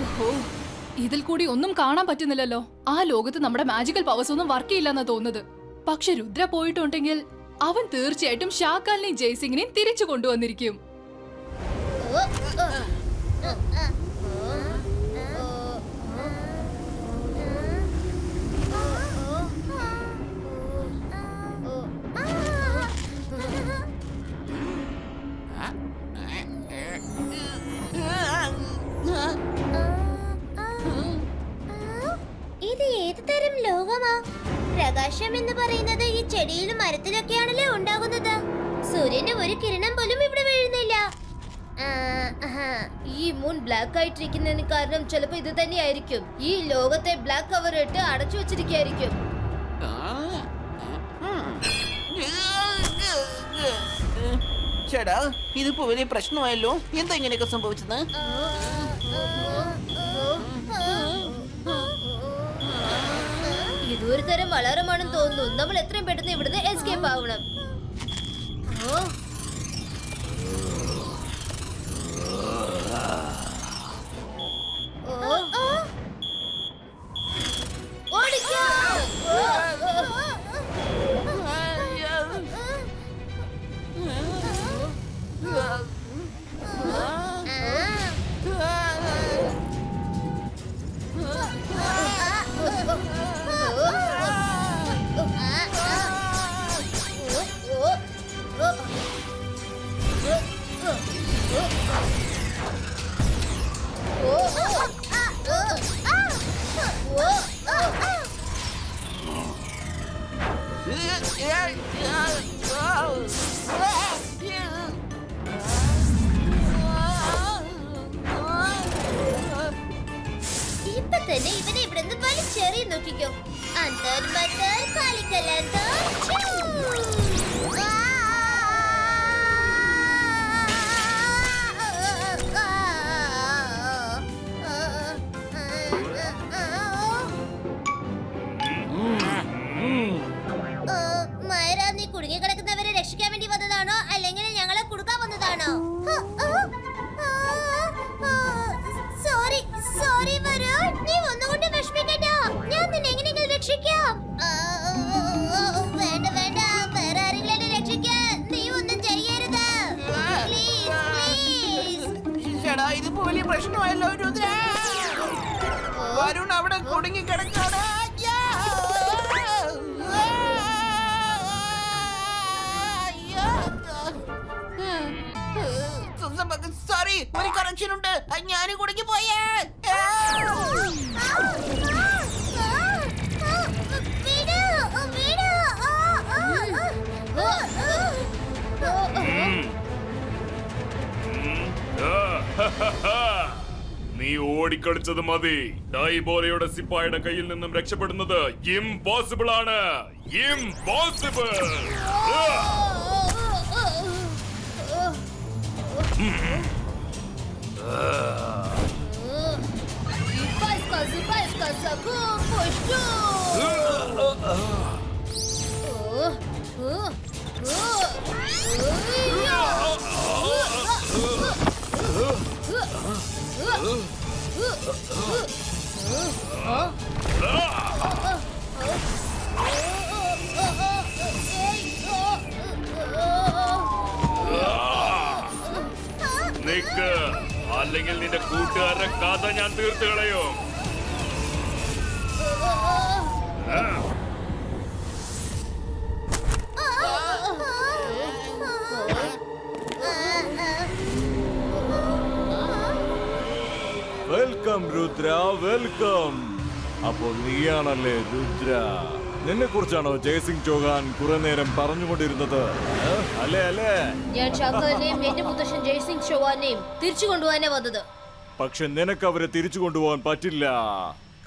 ഓഹോ, ഇതിൽ കൂടി ഒന്നും കാണാൻ പറ്റുന്നില്ലല്ലോ. ആ ലോകത്ത് നമ്മുടെ മാജിക്കൽ പവേഴ്സ് ഒന്നും വർക്ക് ചെയ്യില്ലെന്നാ തോന്നുന്നത്. പക്ഷെ രുദ്ര പോയിട്ടുണ്ടെങ്കിൽ അവൻ തീർച്ചയായിട്ടും ഷാക്കാലിനെയും ജയ്സിംഗിനെയും തിരിച്ചു കൊണ്ടുവന്നിരിക്കും. ഇത് ഏത് തരം ലോകമാ? പ്രകാശം എന്ന് പറയുന്നത് ഈ ചെടിയിലും മരത്തിലൊക്കെയാണല്ലോ ഉണ്ടാകുന്നത്. സൂര്യന്റെ ഒരു കിരണം പോലും ഇവിടെ വീഴുന്നില്ല. ഈ മൂൺ ബ്ലാക്ക് ആയിട്ടിരിക്കുന്നതിന് കാരണം ചിലപ്പോ ഇത് തന്നെയായിരിക്കും. ഈ ലോകത്തെ ബ്ലാക്ക് കവർ ഇട്ട് അടച്ചു വെച്ചിരിക്കുകയായിരിക്കും. ചേട്ടാ, ഇതിപ്പോ വലിയ പ്രശ്നമായല്ലോ. എന്താ ഇങ്ങനെയൊക്കെ സംഭവിച്ചത്? ഇതൊരു തരം അലാറമാണെന്ന് തോന്നുന്നു. നമ്മൾ എത്രയും പെട്ടെന്ന് ഇവിടുന്ന് എസ്കേപ്പ് ആവണം. ഇപ്പൊ തന്നെ ഇവനെ ഇവിടുന്ന് വലിച്ചെറിയ നോക്കിക്കോ. മയരാ, നീ കുടുങ്ങി കിടക്കുന്നവരെ രക്ഷിക്കാൻ വേണ്ടി വന്നതാണോ അല്ലെങ്കിൽ ഞങ്ങളെ കുടുക്കാൻ വന്നതാണോ? സോറി വരുൺ, നീ ഒന്നുകൊണ്ട് വിഷമിക്കണ്ട. ഞാൻ നിന്നെ എങ്ങനെയെങ്കിലും രക്ഷിക്കാം. വേണ്ട വേണ്ട, വേറെ ആരെങ്കിലും രക്ഷിക്കാൻ. നീ ഒന്നും ചെയ്യരുത്. ചേട്ടാ, ഇതിപ്പോ വലിയ പ്രശ്നമായല്ലോ രുദ്ര. വരുൺ അവിടെ കുടുങ്ങി കിടക്കാണ്. സോറി, ഒരു കറക്ഷൻ ഉണ്ട്. ഞാൻ കുടുങ്ങി പോയേ. നീ ഓടിക്കളിച്ചത് മതി. ഡൈബോലയുടെ സിപ്പായുടെ കയ്യിൽ നിന്നും രക്ഷപ്പെടുന്നത് ഇംപോസിബിൾ ആണ്. ഇംപോസിബിൾ. നിക്ക്, അല്ലെങ്കിൽ നിന്റെ കൂട്ടുകാരുടെ കഥ ഞാൻ തീർത്തു കളയും. Welcome Rudra, welcome. അപ്പോ നീയാണല്ലേ രുദ്ര? നിന്നെ കുറിച്ചാണോ ജയ്സിംഗ് ചൗഹാൻ കുറെ നേരം പറഞ്ഞുകൊണ്ടിരുന്നത്? അല്ലേ അല്ലേ? ഞാൻ ഷാക്കാലിനെയും എന്റെ മുത്തശ്ശൻ ജയ്സിംഗ് ചൗഹാനെയും തിരിച്ചു കൊണ്ടുപോകാനാ വന്നത്. പക്ഷെ നിനക്ക് അവരെ തിരിച്ചു കൊണ്ടുപോകാൻ പറ്റില്ല.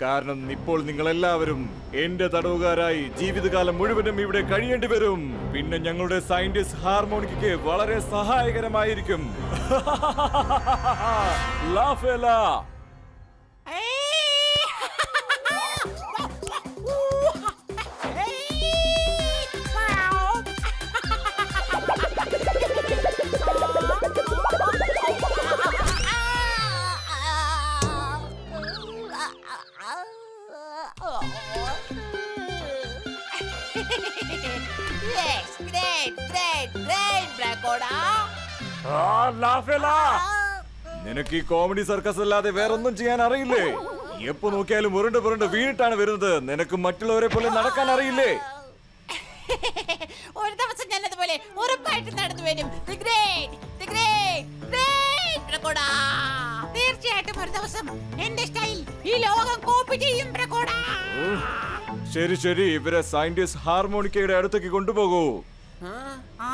കാരണം ഇപ്പോൾ നിങ്ങൾ എല്ലാവരും എന്റെ തടവുകാരായി ജീവിതകാലം മുഴുവനും ഇവിടെ കഴിയേണ്ടി വരും. പിന്നെ ഞങ്ങളുടെ സയന്റിസ്റ്റ് ഹാർമോണിക്ക് വളരെ സഹായകരമായിരിക്കും. ലാഫേല. Yes, great, great, great, Bracoda. നിനക്ക് ഈ കോമഡി സർക്കസ് അല്ലാതെ വേറൊന്നും ചെയ്യാൻ അറിയില്ലേ? എപ്പോ നോക്കിയാലും ഉരുണ്ട് പുരണ്ട് വീണിട്ടാണ് വരുന്നത്. നിനക്ക് മറ്റുള്ളവരെ പോലെ നടക്കാൻ അറിയില്ലേ? ഒരു ദിവസം ഞാൻ അതുപോലെ ഉറപ്പായിട്ട് നടന്നു വരും. The great, the great, great Bracoda. തീർച്ചയായിട്ടും ഒരു ദിവസം എന്റെ സ്റ്റൈൽ ഈ ലോകം കോപ്പി ചെയ്യും Bracoda. ശരി ശരി, ഇവരെ സയന്റിസ്റ്റ് ഹാർമോണിക്കയുടെ അടുത്തേക്ക് കൊണ്ടുപോകൂ. ആ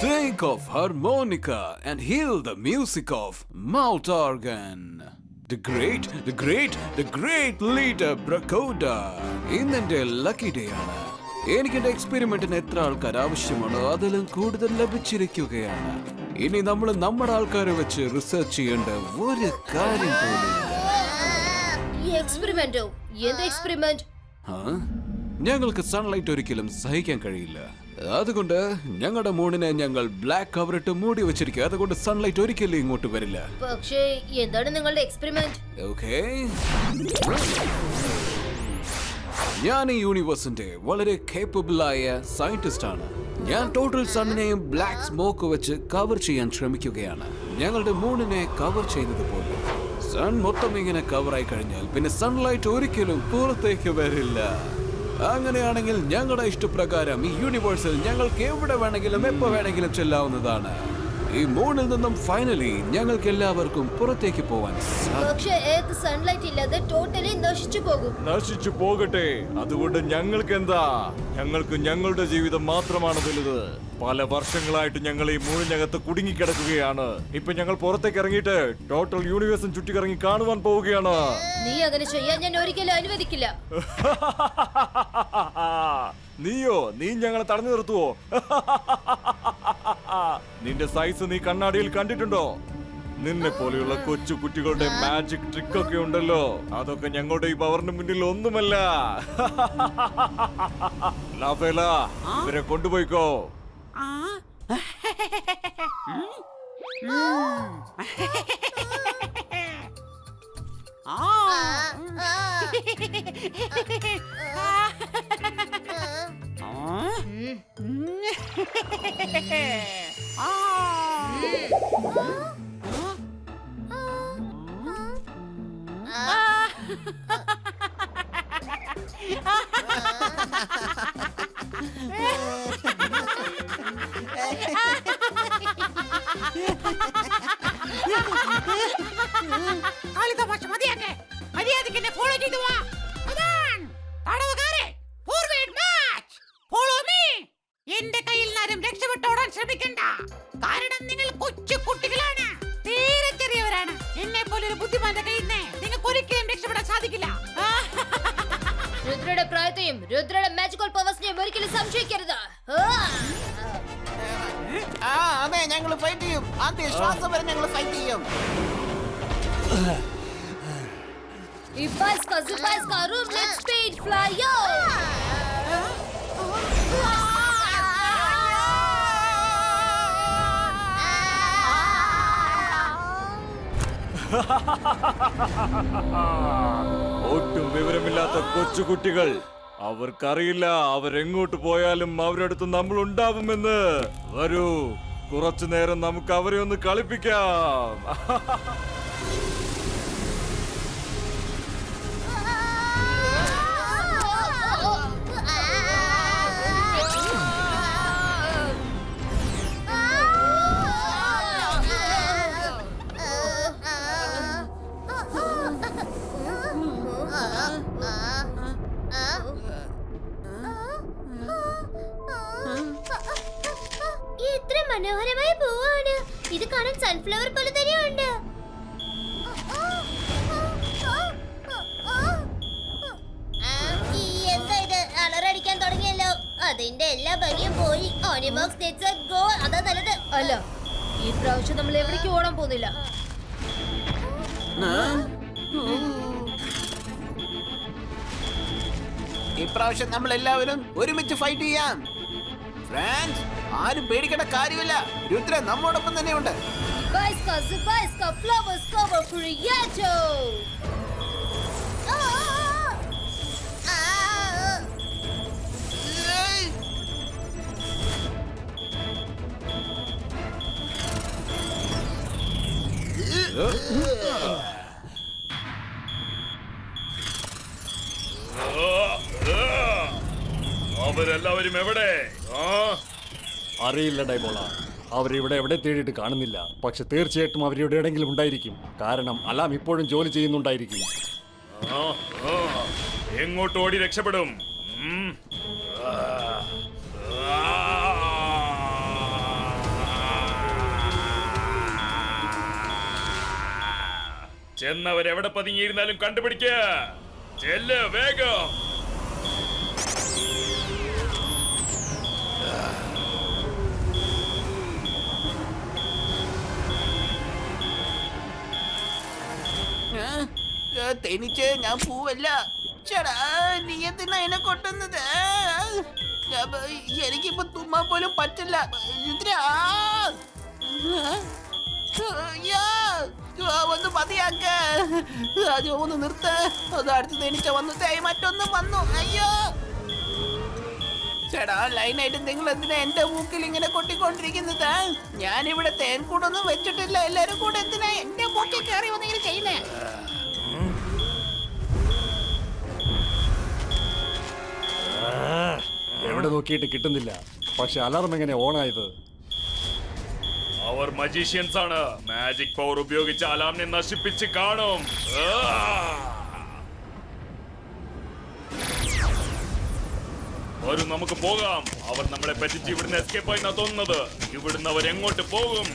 Think of harmonica and heal the music of mouth organ. The great leader Bracoda. ഇന്നെന്റെ ലക്കി ഡേ ആണ്. എനിക്ക് എന്റെ എക്സ്പെരിമെന്റിന് എത്ര ആൾക്കാർ ആവശ്യമാണോ അതിലും കൂടുതൽ ലഭിച്ചിരിക്കുകയാണ്. ഇനി നമ്മൾ നമ്മുടെ ആൾക്കാരെ വെച്ച് റിസർച്ച് ചെയ്യേണ്ട ഒരു കാര്യം പോലും. ഈ എക്സ്പെരിമെന്റോ? എന്ത് എക്സ്പെരിമെന്റ്? ഞങ്ങൾക്ക് സൺലൈറ്റ് ഒരിക്കലും സഹിക്കാൻ കഴിയില്ല. അതുകൊണ്ട് ഞങ്ങളുടെ മൂണിനെ ഞങ്ങൾ ബ്ലാക്ക് കവറിട്ട് മൂടി വെച്ചിരിക്കുക. അതുകൊണ്ട് സൺലൈറ്റ് ഒരിക്കലും ഇങ്ങോട്ട് വരില്ല. പക്ഷേ എന്താണ് നിങ്ങളുടെ എക്സ്പെരിമെന്റ്? ഓക്കേ, ഞാൻ ഈ യൂണിവേഴ്സിന്റെ വളരെ കേപ്പബിൾ ആയ സയന്റിസ്റ്റ് ആണ്. ഞാൻ ടോട്ടൽ സണ്ണിനെയും ബ്ലാക്ക് സ്മോക്ക് വെച്ച് കവർ ചെയ്യാൻ ശ്രമിക്കുകയാണ്. ഞങ്ങളുടെ മൂണിനെ കവർ ചെയ്യുന്നത് പോലെ സൺ മൊത്തം ഇങ്ങനെ കവറായി കഴിഞ്ഞാൽ പിന്നെ സൺലൈറ്റ് ഒരിക്കലും പുറത്തേക്ക് വരില്ല. അങ്ങനെയാണെങ്കിൽ ഞങ്ങളുടെ ഇഷ്ടപ്രകാരം ഈ യൂണിവേഴ്സിൽ ഞങ്ങൾക്ക് എവിടെ വേണമെങ്കിലും എപ്പോ വേണമെങ്കിലും ചെല്ലാവുന്നതാണ്. ഈ മൂണിൽ നിന്നും ഫൈനലി ഞങ്ങൾക്ക് എല്ലാവർക്കും പുറത്തേക്ക് പോവാൻ. പക്ഷേ ഏത് സൺലൈറ്റ് ഇല്ലാതെ ടോട്ടലി നശിച്ചു പോകും. നശിച്ചു പോകട്ടെ, അതുകൊണ്ട് ഞങ്ങൾക്ക് എന്താ? ഞങ്ങൾക്ക് ഞങ്ങളുടെ ജീവിതം മാത്രമാണ് വലുത്. പല വർഷങ്ങളായിട്ട് ഞങ്ങൾ ഈ മൂണിനകത്ത് കുടുങ്ങിക്കിടക്കുകയാണ്. ഇപ്പൊ ഞങ്ങൾ പുറത്തേക്ക് ഇറങ്ങിയിട്ട് ടോട്ടൽ യൂണിവേഴ്സും ചുറ്റിക്കറങ്ങി കാണുവാൻ പോവുകയാണ്. നീ അങ്ങനെ ചെയ്യാൻ ഞാൻ ഒരിക്കലും അനുവദിക്കില്ല. നീയോ? നീ ഞങ്ങളെ തടഞ്ഞു നിർത്തുവോ? നിന്റെ സൈസ് നീ കണ്ണാടിയിൽ കണ്ടിട്ടുണ്ടോ? നിന്നെ പോലെയുള്ള കൊച്ചു കുട്ടികളുടെ മാജിക് ട്രിക്ക് ഒക്കെ ഉണ്ടല്ലോ, അതൊക്കെ ഞങ്ങളുടെ ഈ പവറിന് മുന്നിൽ ഒന്നുമല്ല. ലാഫേല, ഇവരെ കൊണ്ടുപോയിക്കോ. എന്റെ കയ്യിൽ നിന്നും രക്ഷപ്പെട്ടോടാൻ ശ്രമിക്കണ്ട. കാരണം നിങ്ങൾ കൊച്ചു കുട്ടികളാണ്, തീരെ ചെറിയവരാണ്. എന്നെ പോലൊരു ബുദ്ധിമാന്റെ കയ്യിൽ നിന്ന് നിങ്ങൾക്ക് ഒരിക്കലും രക്ഷപ്പെടാൻ സാധിക്കില്ല. രുദ്രയുടെ പ്രായത്തെയും രുദ്രയുടെ മാജിക്കൽ പവേഴ്സിനെയും ഒരിക്കലും സംശയിക്കരുത്. അതെ, ഞങ്ങൾ ഫൈറ്റ് ചെയ്യും. ആദ്യ ശ്വാസം വരെ ഞങ്ങൾ ഫൈറ്റ് ചെയ്യും. Ipaiska, Zipaiska, Roomlet Speed Flyer! ഒട്ടും വിവരമില്ലാത്ത കൊച്ചുകുട്ടികൾ, അവർക്കറിയില്ല അവരെങ്ങോട്ട് പോയാലും അവരടുത്ത് നമ്മൾ ഉണ്ടാവുമെന്ന്. വരൂ, കുറച്ചു നേരം നമുക്ക് അവരെ ഒന്ന് കളിപ്പിക്കാം. എത്ര മനോഹരമായ പൂവാണ് ഇത്. കാണാൻ സൺഫ്ലവർ പോലെ തന്നെയുണ്ട്. എന്താ ഇത്? അലറടിക്കാൻ തുടങ്ങിയല്ലോ. അതിന്റെ എല്ലാ ഭംഗിയും പോയി. ഓണിബോക്സ് നെറ്റ്സ് ഗോ. അതാ നല്ലത്. അല്ല, ഈ പ്രാവശ്യം നമ്മൾ എവിടേക്ക് ഓടാൻ പോകുന്നില്ല. ഇപ്രാവശ്യം നമ്മൾ എല്ലാവരും ഒരുമിച്ച് ഫൈറ്റ് ചെയ്യാം. ഫ്രാൻസ്, ആരും പേടിക്കേണ്ട കാര്യമില്ല. രുദ്ര നമ്മോടൊപ്പം തന്നെയുണ്ട്. Flowers cover Friato. അവരെല്ലാവരും എവിടെ? അറിയില്ല ഡൈബോള, അവരിവിടെ എവിടെ തേടിയിട്ട് കാണുന്നില്ല. പക്ഷെ തീർച്ചയായിട്ടും അവരിവിടെ എവിടെയെങ്കിലും ഉണ്ടായിരിക്കും. കാരണം അലാം ഇപ്പോഴും ജോലി ചെയ്യുന്നുണ്ടായിരിക്കും. എങ്ങോട്ട് ഓടി രക്ഷപ്പെടും? ചെന്നവരെവിടെ പതുങ്ങിയിരുന്നാലും കണ്ടുപിടിക്കുക. ചെല്ല് വേഗം. തേനീച്ച, ഞാൻ പൂവല്ല. ചേടാ, നീ എന്തിനാ എന്നെ കൊട്ടുന്നത്? എനിക്കിപ്പോ തുമ്മാൻ പോലും പറ്റില്ല. ഒന്ന് മതിയാക്ക. അത് ഒന്ന് നിർത്ത. അത് അടുത്ത് തേനീച്ച വന്നു. മറ്റൊന്നും വന്നു. അയ്യോ ചേടാ, ലൈനായിട്ട് നിങ്ങൾ എന്തിനാ എന്റെ മൂക്കിൽ ഇങ്ങനെ കൊട്ടിക്കൊണ്ടിരിക്കുന്നത്? ഞാനിവിടെ തേൻ കൂടൊന്നും വെച്ചിട്ടില്ല. എല്ലാരും കൂടെ എന്തിനാ എന്റെ മൂക്കിൽ കയറി വന്നിങ്ങനെ ചെയ്യുന്നേ? എവിടെ നോക്കിയിട്ട് കിട്ടുന്നില്ല. പക്ഷെ അലാറം എങ്ങനെ ഓണായത്? അവർ മജീഷ്യൻസ് ആണ്. മാജിക് പവർ ഉപയോഗിച്ച് അലാമിനെ നശിപ്പിച്ച് കാണും. വരും, നമുക്ക് പോകാം. അവർ നമ്മളെ പറ്റിച്ച് ഇവിടുന്ന് എസ്കേപ്പ് ആയി തോന്നുന്നത്. ഇവിടുന്ന് അവർ എങ്ങോട്ട് പോകും?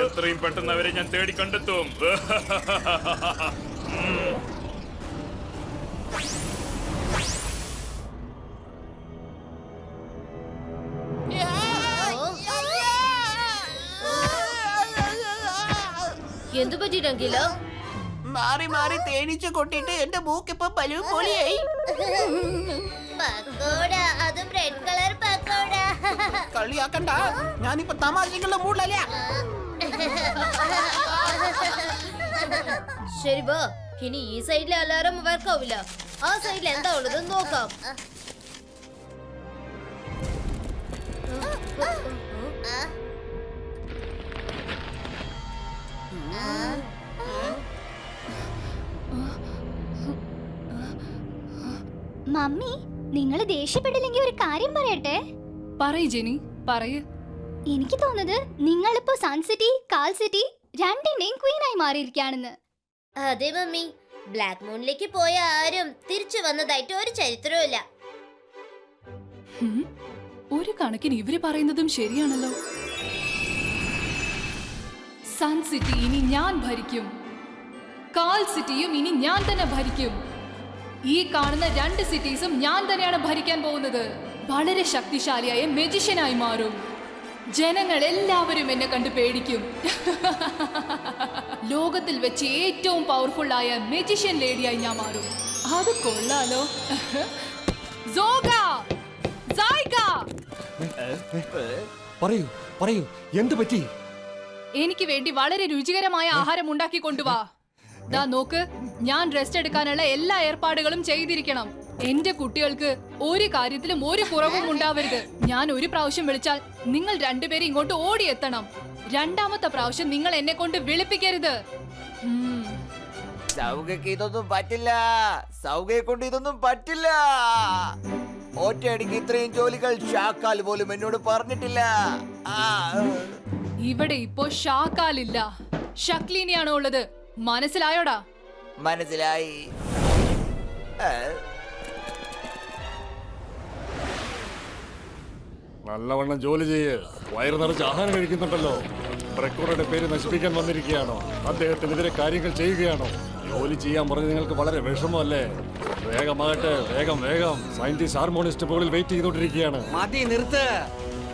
എത്രയും പെട്ടെന്ന് അവരെ ഞാൻ തേടി കണ്ടെത്തും. എന്തു പറ്റിയിട്ടെങ്കില? മാറി മാറി തേനീച്ച കൊട്ടിട്ട് എന്റെ മൂക്കിപ്പോ പലുവ് പോലെയായി. പക്കോട, അതും റെഡ് കളർ പക്കോട. കളിയാക്കണ്ട, ഞാനിപ്പോ തമാശകളുടെ മൂടിലല്ല. ശരി വാ, ഇനി ഈ സൈഡിലെ അലാറം വർക്കാവില്ല. ആ സൈഡിൽ എന്താ ഉള്ളത് നോക്കാം. മമ്മി, നിങ്ങൾ ദേഷ്യപ്പെടില്ലെങ്കിൽ ഒരു കാര്യം പറയട്ടെ. പറയ് ജെനി, പറയ്. എനിക്ക് തോന്നുന്നത് നിങ്ങളിപ്പോ സൺ സിറ്റി, കാൽ സിറ്റി രണ്ടിന്റെയും ക്വീൻ ആയി മാറിയിരിക്കുകയാണെന്ന്. അതെ മമ്മി, ബ്ലാക്ക് മൂണിലേക്ക് പോയ ആരും തിരിച്ചു വന്നതായിട്ട് ഒരു ചരിത്രവുമില്ല. ഒരു കണക്കിന് ഇവര് പറയുന്നതും ശരിയാണല്ലോ. സൺ സിറ്റി ഇനി ഞാൻ ഭരിക്കും. കാൽ സിറ്റിയും ഇനി ഞാൻ തന്നെ ഭരിക്കും. ഈ കാണുന്ന രണ്ട് സിറ്റീസും ഞാൻ തന്നെയാണ് ഭരിക്കാൻ പോകുന്നത്. വളരെ ശക്തിശാലിയായ മെജിഷ്യനായി മാറും. ജനങ്ങൾ എല്ലാവരും എന്നെ കണ്ട് പേടിക്കും. ലോകത്തിൽ വെച്ച് ഏറ്റവും പവർഫുൾ ആയ മെജിഷ്യൻ ലേഡിയായി ഞാൻ മാറും. അത് കൊള്ളാലോ. പറയൂ പറയൂ, എന്ത് പറ്റി? എനിക്ക് വേണ്ടി വളരെ രുചികരമായ ആഹാരം ഉണ്ടാക്കി കൊണ്ടുവാ. ദാ നോക്ക്, ഞാൻ റെസ്റ്റ് എടുക്കാനുള്ള എല്ലാ ഏർപ്പാടുകളും ചെയ്തിരിക്കണം. എന്റെ കുട്ടികൾക്ക് ഒരു കാര്യത്തിലും ഒരു കുറവും ഉണ്ടാവരുത്. ഞാൻ ഒരു പ്രാവശ്യം വിളിച്ചാൽ നിങ്ങൾ രണ്ടുപേരും ഇങ്ങോട്ട് ഓടിയെത്തണം. രണ്ടാമത്തെ പ്രാവശ്യം നിങ്ങൾ എന്നെ കൊണ്ട് വിളിപ്പിക്കരുത്. സൗകര്യക്ക് ഇതൊന്നും പറ്റില്ല. സൗകര്യെ കൊണ്ട് ഇതൊന്നും പറ്റില്ല. ഒറ്റയടിക്ക് ഇത്രയും ജോലികൾ ഷാക്കാൽ പോലും എന്നോട് പറഞ്ഞിട്ടില്ല. ഇവിടെ ഇപ്പോ ഷാക്കാലില്ല, ഷക്ലീനിയാണോ ഉള്ളത്. മനസ്സിലായോടാ? മനസ്സിലായി. നല്ലവണ്ണം ജോലി ചെയ്യ്. വയറ് നിറച്ച് ആഹാരം കഴിക്കുന്നുണ്ടല്ലോ. പ്രക്കോടയുടെ പേര് നശിപ്പിക്കാൻ വന്നിരിക്കുകയാണോ? അദ്ദേഹത്തിനെതിരെ കാര്യങ്ങൾ ചെയ്യുകയാണോ? ജോലി ചെയ്യാൻ പറഞ്ഞ് നിങ്ങൾക്ക് വളരെ വിഷമമല്ലേ? വേഗമാകട്ടെ, വേഗം വേഗം. സയന്റിസ്റ്റ് ഹാർമോണിസ്റ്റ് മുകളിൽ വെയിറ്റ് ചെയ്തോണ്ടിരിക്കുകയാണ്. മതി, നിർത്ത്.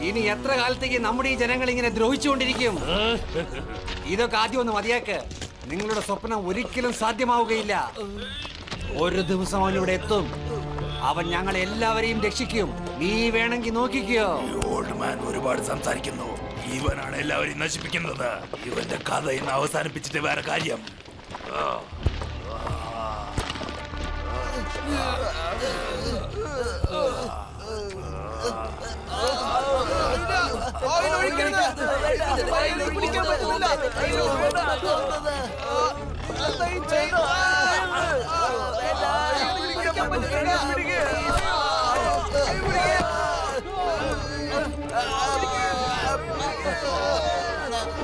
ഇനി എത്ര കാലത്തേക്ക് നമ്മുടെ ഈ ജനങ്ങൾ ഇങ്ങനെ ദ്രോഹിച്ചുകൊണ്ടിരിക്കും? ഇതൊക്കെ ആദ്യം ഒന്ന് മതിയാക്ക്. നിങ്ങളുടെ സ്വപ്നം ഒരിക്കലും സാധ്യമാവുകയില്ല. ഒരു ദിവസം അവൻ ഇവിടെ എത്തും. അവൻ ഞങ്ങൾ എല്ലാവരെയും രക്ഷിക്കും. നീ വേണമെങ്കിൽ നോക്കിക്കോ. ഓൾഡ് മാൻ ഒരുപാട് സംസാരിക്കുന്നു. ഇവനാണ് എല്ലാവരെയും നശിപ്പിക്കുന്നത്. ഇവന്റെ കഥ ഇന്ന് അവസാനിപ്പിച്ചിട്ട് വേറെ കാര്യം.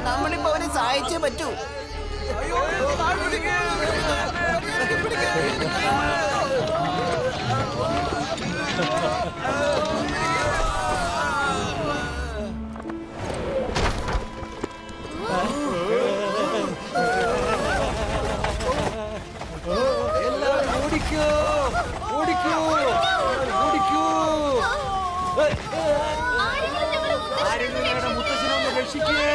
നമ്മളിപ്പോ അവനെ സഹായിച്ചേ പറ്റൂ. എല്ലാവരും ഓടിക്കോ, ഓടിക്കോ, ഓടിക്കോ. ആരെങ്കിലും ഞങ്ങളുടെ മുത്തച്ഛനെ ഒന്ന് രക്ഷിക്കേ.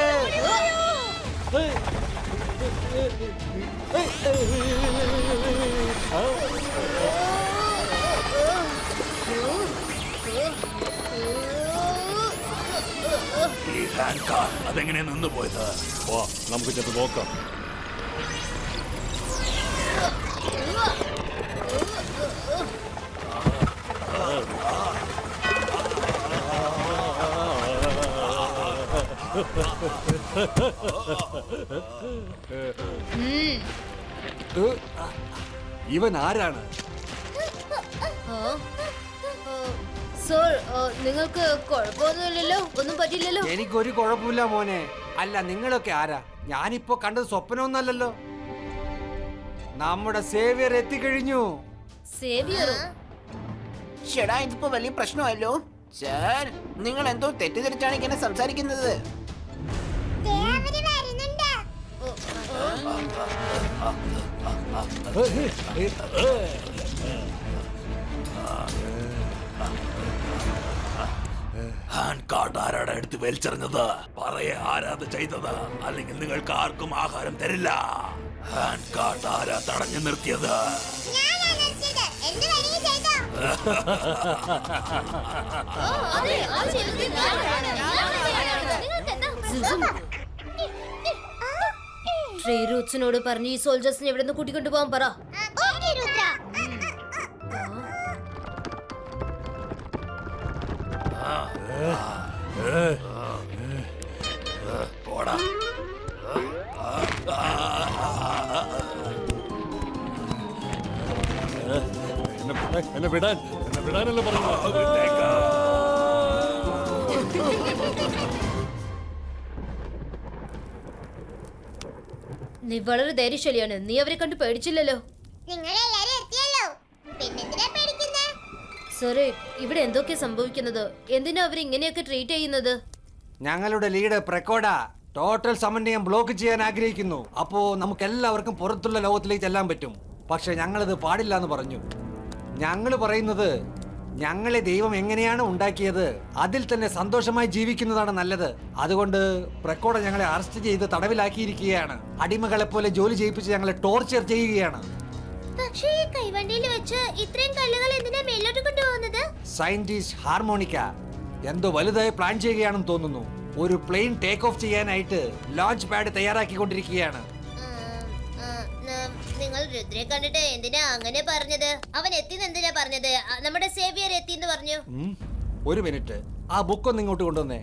ഈ ഹാൻഡ് കാർ അതെങ്ങനെ നിന്ന് പോയത്? വാ, നമുക്ക് ചെന്ന് നോക്കാം. ഇവൻ ആരാണ്? സർ, നിങ്ങൾക്ക് കുഴപ്പമൊന്നുമില്ലല്ലോ? ഒന്നും പറ്റില്ലല്ലോ? എനിക്കൊരു കുഴപ്പമില്ല മോനെ. അല്ല, നിങ്ങളൊക്കെ ആരാ? ഞാനിപ്പോ കണ്ടത് സ്വപ്നമൊന്നല്ലല്ലോ. നമ്മുടെ സേവിയർ എത്തിക്കഴിഞ്ഞു. സേവിയറോ? ചേടാ, ഇതിപ്പോ വലിയ പ്രശ്നമല്ലോ. സാർ, നിങ്ങൾ എന്തോ തെറ്റിദ്ധരിച്ചാണ് ഇങ്ങനെ സംസാരിക്കുന്നത്. ഹാൻഡ് കാർഡ് ആരാണ് എടുത്ത് വലിച്ചെറിഞ്ഞത്? പറയേ, ആരാത് ചെയ്തത്? അല്ലെങ്കിൽ നിങ്ങൾക്ക് ആർക്കും ആഹാരം തരില്ല. ഹാൻഡ് കാർഡ് ആരാ തടഞ്ഞു നിർത്തിയത്? ട്രീ റൂട്ട്സിനോട് പറഞ്ഞ് ഈ സോൾജേഴ്സിനെ എവിടെ നിന്ന് കൂട്ടിക്കൊണ്ടു പോകാൻ പറ. പോടാ. എന്നെ വിടാനല്ലേ പറഞ്ഞു. നീ വളരെ ധൈര്യശാലിയാണ്. നീ അവരെ കണ്ട് പേടിച്ചില്ലല്ലോ. സോറി, ഇവിടെ എന്തൊക്കെയാ സംഭവിക്കുന്നത്? എന്തിനാ അവർ ഇങ്ങനെയൊക്കെ ട്രീറ്റ് ചെയ്യുന്നത്? ഞങ്ങളുടെ ലീഡർ പ്രക്കോഡ ടോട്ടൽ സമന്വയം ബ്ലോക്ക് ചെയ്യാൻ ആഗ്രഹിക്കുന്നു. അപ്പോ നമുക്ക് എല്ലാവർക്കും പുറത്തുള്ള ലോകത്തിലേക്ക് ചെല്ലാൻ പറ്റും. പക്ഷെ ഞങ്ങളിത് പാടില്ല എന്ന് പറഞ്ഞു. ഞങ്ങൾ പറയുന്നത്, ഞങ്ങളെ ദൈവം എങ്ങനെയാണ് ഉണ്ടാക്കിയത് അതിൽ തന്നെ സന്തോഷമായി ജീവിക്കുന്നതാണ് നല്ലത്. അതുകൊണ്ട് പ്രക്കോഡ ഞങ്ങളെ അറസ്റ്റ് ചെയ്ത് തടവിലാക്കിയിരിക്കുകയാണ്. അടിമകളെ പോലെ ജോലി ചെയ്യിപ്പിച്ച് ഞങ്ങളെ ടോർച്ചർ ചെയ്യുകയാണ്. പക്ഷേ ഈ കൈവണ്ടിയിൽ വെച്ച് ഇത്രയും കല്ലുകൾ എന്തിനാ മേലോട്ട് കൊണ്ടുപോകുന്നത്? സയന്റിസ്റ്റ് ഹാർമോണിക്ക എന്തോ വലുതായി പ്ലാൻ ചെയ്യുകയാണെന്ന് തോന്നുന്നു. ഒരു പ്ലെയിൻ ടേക്ക് ഓഫ് ചെയ്യാനായിട്ട് ലോഞ്ച് പാഡ് തയ്യാറാക്കിക്കൊണ്ടിരിക്കുകയാണ്. രുദ്രയെ കണ്ടിട്ട് എന്തിനാ അങ്ങനെ പറഞ്ഞത്? അവൻ എത്തിന്ന് എന്തിനാ പറഞ്ഞത്? നമ്മുടെ സേവിയർ എത്തിന്ന് പറഞ്ഞു. ഒരു മിനിറ്റ്, ആ ബുക്ക് ഒന്ന് ഇങ്ങോട്ട് കൊണ്ടുവന്നേ.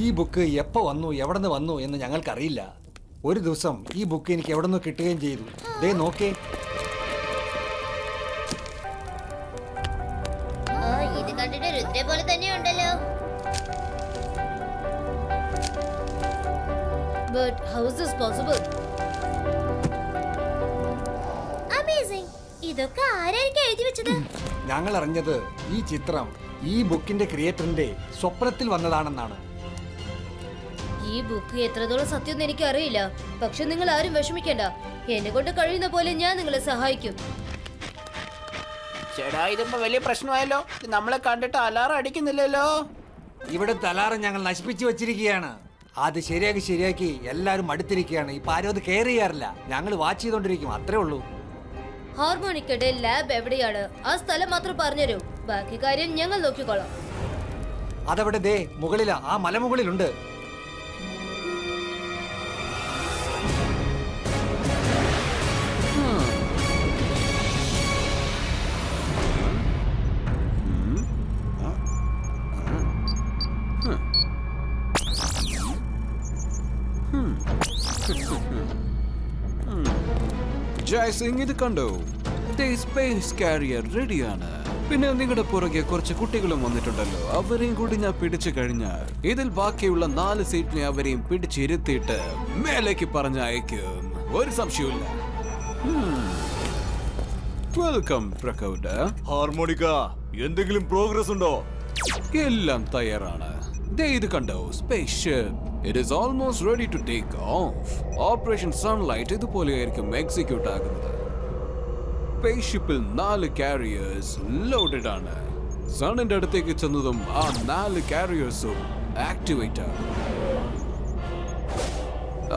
ഈ ബുക്ക് എപ്പോ വന്നു, എവിടെ നിന്ന് വന്നു എന്ന് ഞങ്ങൾക്കറിയില്ല. ഒരു ദിവസം ഈ ബുക്ക് എനിക്ക് എവിടെ നിന്ന് കിട്ടുകയും ചെയ്തു. ദേ നോക്കേ. ഇത് കണ്ടിട്ട് രുദ്രയെ പോലെ തന്നെ ഉണ്ടല്ലോ. But how is this possible? Amazing. ഇതൊക്കെ ആരായിരിക്കും എഴുതി വെച്ചത്? ഞങ്ങൾ അറിഞ്ഞത് ഈ ചിത്രം ഈ ബുക്കിന്റെ ക്രിയേറ്ററിന്റെ സ്വപ്നത്തിൽ വന്നതാണെന്നാണ്. ഈ ബുക്ക് എത്രത്തോളം സത്യം എനിക്ക് അറിയില്ല. പക്ഷെ നിങ്ങൾ ആരും വിഷമിക്കേണ്ട. എന്നെ കൊണ്ട് കഴിയുന്ന പോലെ ഞാൻ നിങ്ങളെ സഹായിക്കും. ചേട്ടാ ഇതിപ്പോ വലിയ പ്രശ്നമായല്ലോ. നമ്മളെ കണ്ടിട്ട് അലാറം അടിക്കുന്നില്ലല്ലോ. ഇവിടുത്തെ അലാറം ഞങ്ങൾ നശിപ്പിച്ചു വെച്ചിരിക്കുകയാണ്. അത് ശരിയാക്കി എല്ലാവരും അടുത്തിരിക്കുകയാണ്. ഇപ്പൊ ആരും അത് കെയർ ചെയ്യാറില്ല. ഞങ്ങൾ വാച്ച് ചെയ്തോണ്ടിരിക്കും, അത്രേ ഉള്ളൂ. ഹാർമോണിക്കയുടെ ലാബ് എവിടെയാണ്? ആ സ്ഥലം മാത്രം പറഞ്ഞുതരൂ. ബാക്കി കാര്യം ഞങ്ങൾ നോക്കിക്കോളാം. അതവിടെ ദേ മുകളിലാ, ആ മലമുകളിലുണ്ട്. ജയ്സിംഗ്, ഇത് കണ്ടോ? സ്പേസ് കാരിയർ റെഡിയാണ്. പിന്നെ നിങ്ങളുടെ പുറകെ കുറച്ച് കുട്ടികളും വന്നിട്ടുണ്ടല്ലോ. അവരെയും കൂടി ഞാൻ പിടിച്ചു കഴിഞ്ഞാൽ ഇതിൽ ബാക്കിയുള്ള 4 സീറ്റിനെ അവരെയും പിടിച്ചിരുത്തിയിട്ട് മേലേക്ക് പറഞ്ഞയക്കും. ഒരു സംശയമില്ല. വെൽക്കം പ്രകൗഡ. ഹാർമോണിക്ക, എന്തെങ്കിലും പ്രോഗ്രസ് ഉണ്ടോ? എല്ലാം തയ്യാറാണ്. ദേ ഇത് കണ്ടോ? Space ship. It is almost ready to take off. Operation Sunlight ഇതുപോലെയായിരിക്കും എക്സിക്യൂട്ട് ആകുന്നത്. സ്പേസ് ഷിപ്പിൽ 4 കാരിയേഴ്സ് ലോഡഡ് ആണ്. സണ്ണിന്റെ അടുത്തേക്ക് ചെന്നതും ആ 4 കാരിയേഴ്സും ആക്ടിവേറ്റ് ആകും.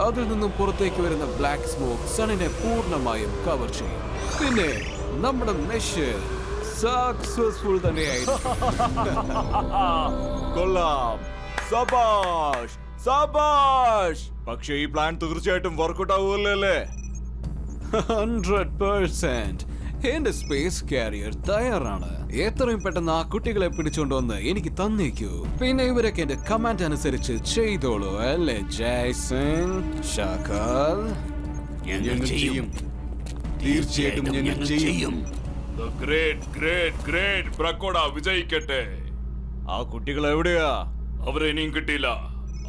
അതിൽ നിന്നും പുറത്തേക്ക് വരുന്ന ബ്ലാക്ക് സ്മോക്ക് സണ്ണിനെ പൂർണ്ണമായും കവർ ചെയ്യും. പിന്നെ നമ്മുടെ മിഷൻ സക്സസ്ഫുൾ തന്നെയായിരിക്കും. കൊള്ളാം, സബാഷ് സബാഷ്. പക്ഷേ ഈ പ്ലാൻ തീർച്ചയായിട്ടും വർക്കൗട്ട് ആവുമല്ലേ? 100%. എന്റെ സ്പേസ് കാരിയർ തയ്യാറാണ്. എത്രയും പെട്ടെന്ന് ആ കുട്ടികളെ പിടിച്ചോണ്ടുവന്ന് എനിക്ക് തന്നേക്കൂ. പിന്നെ ഇവരൊക്കെ എന്റെ കമാൻഡ് അനുസരിച്ച് ചെയ്തോളൂ, അല്ലേ ജയ്സൺ? ഷാക്കാൽ, ഞങ്ങൾ ചെയ്യും. തീർച്ചയായിട്ടും ഞങ്ങൾ ചെയ്യും. ഗ്രേറ്റ് പ്രക്കോഡ വിജയിക്കട്ടെ. ആ കുട്ടികൾ എവിടെയാ? അവരെ ഇനിയും കിട്ടിയില്ല.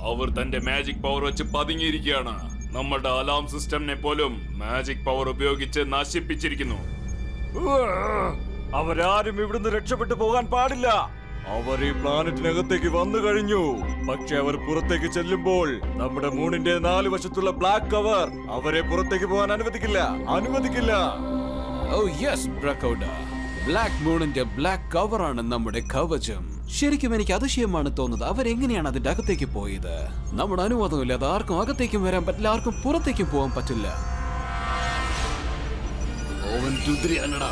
അവർ തന്റെ മാജിക് പവർ വെച്ച് പതുങ്ങിയിരിക്കുകയാണ്. നമ്മുടെ അലാം സിസ്റ്റമിനെ പോലും മാജിക് പവർ ഉപയോഗിച്ച് നശിപ്പിച്ചിരിക്കുന്നു. അവരാരും ഇവിടുന്ന് രക്ഷപ്പെട്ടു പോകാൻ പാടില്ല. അവർ ഈ പ്ലാനറ്റിനകത്തേക്ക് വന്നു കഴിഞ്ഞു. പക്ഷെ അവർ പുറത്തേക്ക് ചെല്ലുമ്പോൾ നമ്മുടെ മൂണിന്റെ 4 വശത്തുള്ള ബ്ലാക്ക് കവർ അവരെ പുറത്തേക്ക് പോകാൻ അനുവദിക്കില്ല. ഓ യെസ് പ്രകൗഡ, ബ്ലാക്ക് മൂണിന്റെ ബ്ലാക്ക് കവറാണ് നമ്മുടെ കവചം. ശരിക്കും എനിക്ക് അതിശയമാണ് തോന്നുന്നത് അവരെങ്ങനെയാണ് അതിന്റെ അകത്തേക്ക് പോയത്. നമ്മുടെ അനുവാദമില്ലാതെ ആർക്കും അകത്തേക്കും വരാൻ പറ്റില്ല, ആർക്കും പുറത്തേക്കും പോകാൻ പറ്റില്ല. അവൻ രുദ്രയാണടാ.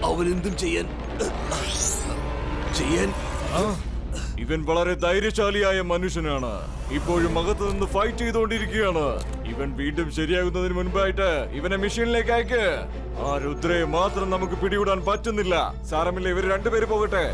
അവൻ എന്തും ചെയ്യാൻ ഇവൻ വളരെ ധൈര്യശാലിയായ മനുഷ്യനാണ്. ഇപ്പോഴും അകത്ത് നിന്ന് ഫൈറ്റ് ചെയ്തുകൊണ്ടിരിക്കുകയാണ്. ഇവൻ വീണ്ടും ശരിയാകുന്നതിന് മുൻപായിട്ട് ഇവനെ മെഷീനിലേക്ക് അയക്ക്. ആ രുദ്രയെ മാത്രം നമുക്ക് പിടികൂടാൻ പറ്റുന്നില്ല. സാരമില്ല, ഇവർ 2 പേര് പോകട്ടെ.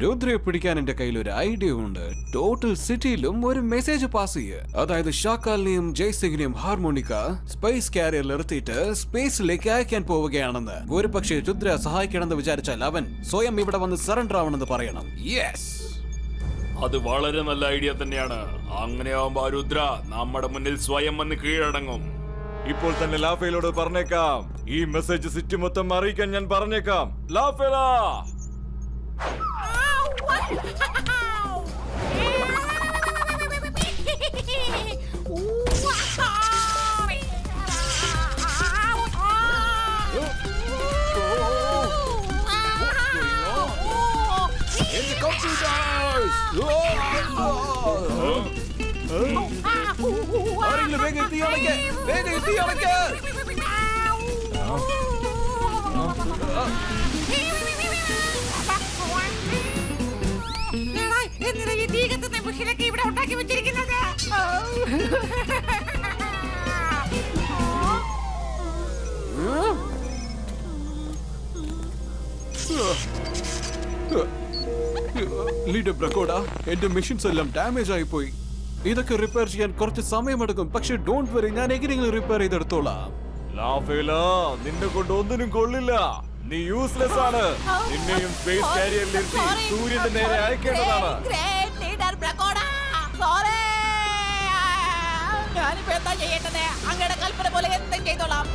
രുദ്രയെ പിടിക്കാൻ എന്റെ കയ്യിൽ ഒരു ഐഡിയ ഉണ്ട്. ടോട്ടൽ സിറ്റിയിലും ഒരു മെസ്സേജ് പാസ് ചെയ്യുക. അതായത് ഷാക്കാലിനെയും ജയ്സിംഗിനെയും ഹാർമോണിക്ക സ്പേസ് കാരിയറിൽ നിർത്തിയിട്ട് സ്പേസിലേക്ക് അയക്കാൻ പോവുകയാണെന്ന്. ഒരു പക്ഷേ രുദ്ര സഹായിക്കണമെന്ന് വിചാരിച്ചാൽ അവൻ സ്വയം ഇവിടെ വന്ന് സറണ്ടർ ആവണമെന്ന് പറയണം. യെസ്, അത് വളരെ നല്ല ഐഡിയ തന്നെയാണ്. അങ്ങനെയാവുമ്പോ രുദ്ര നമ്മുടെ മുന്നിൽ സ്വയം വന്ന് കീഴടങ്ങും. ഇപ്പോൾ തന്നെ ലാഫേലോട് പറഞ്ഞേക്കാം. ഈ മെസ്സേജ് സിറ്റി മൊത്തം അറിയിക്കാൻ ഞാൻ പറഞ്ഞേക്കാം. ലാഫേല, എന്തിനാ ഈ തീ കത്തുന്ന മുഷിലൊക്കെ ഇവിടെ ഉണ്ടാക്കി വെച്ചിരിക്കുന്നത്? ലീഡർ ബ്രക്കോഡ, എന്റെ മെഷീൻസ് എല്ലാം ഡാമേജ് ആയി പോയി. ഇതൊക്കെ റിപ്പയർ ചെയ്യാൻ കുറച്ച് സമയമെടുക്കും. പക്ഷെ ഡോണ്ട് വറി, ഞാൻ എങ്ങനെയെങ്കിലും റിപ്പയർ ചെയ്തെടുത്തോളാം. ലാഫേല, നിന്നെ കൊണ്ട് ഒന്നിനും കൊള്ളില്ല. നീ യൂസ്ലെസ് ആണ്. നിന്നെയും സ്പേസ് കാരിയറിൽ ഇരുത്തി സൂര്യന്റെ നേരെ അയക്കേണ്ടതാണ്. ഞാനിപ്പോ എന്താ ചെയ്യേണ്ടത്? അങ്ങയുടെ കൽപ്പന പോലെ എന്തും ചെയ്തോളാം.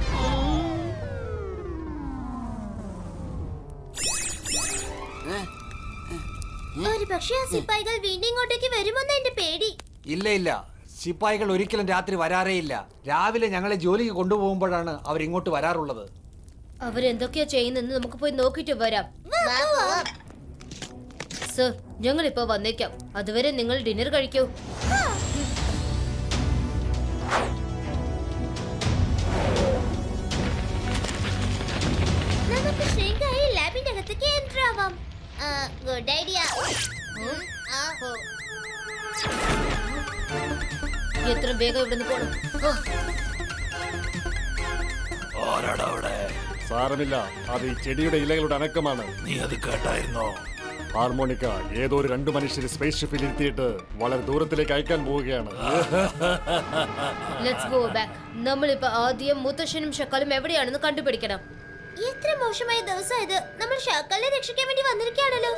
ഒരു പക്ഷേ ആ സിപ്പായികൾ വീണ്ടും ഇങ്ങോട്ടേക്ക് വരുമെന്ന് എന്റെ പേടി. ഇല്ല ഇല്ല, സിപ്പായികൾ ഒരിക്കലും രാത്രി വരാറേ ഇല്ല. രാവിലെ ഞങ്ങളെ ജോലിക്ക് കൊണ്ടുപോകുമ്പോഴാണ് അവരിങ്ങോട്ട് വരാറുള്ളത്. അവരെന്തൊക്കെയാ ചെയ്യുന്നെന്ന് നമുക്ക് പോയി നോക്കിട്ട് വരാം. സർ, ഞങ്ങൾ ഇപ്പൊ വന്നേക്കാം. അതുവരെ നിങ്ങൾ ഡിന്നർ കഴിക്കൂ. നമുക്ക് ശരിയായി ലാബിന്റെ അകത്തേക്ക് എൻ്റർ ആവാം. Good idea. എത്ര വേഗം ഇവിടുന്ന് പോണം. ആരാടാ അവിടെ? സാരമില്ല, അത് ഈ ചെടിയുടെ ഇലകളുടെ അനക്കമാണ്. നീ അത് കേട്ടായിരുന്നോ? ഹാർമോണിക്ക ഏതോ ഒരു 2 മനുഷ്യരെ സ്പേസ് ഷിപ്പിൽ ഇരുത്തിയിട്ട് വളരെ ദൂരത്തിലേക്ക് അയക്കാൻ പോവുകയാണ്. Let's go back. നമ്മളിപ്പോ ആദ്യം മുത്തശ്ശനും ഷക്കാലും എവിടെയാണെന്ന് കണ്ടുപിടിക്കണം. എത്ര മോശമായ ദിവസം ഇത്. നമ്മൾ ഷക്കാലിനെ രക്ഷിക്കാൻ വേണ്ടി വന്നിരിക്കുകയാണല്ലോ.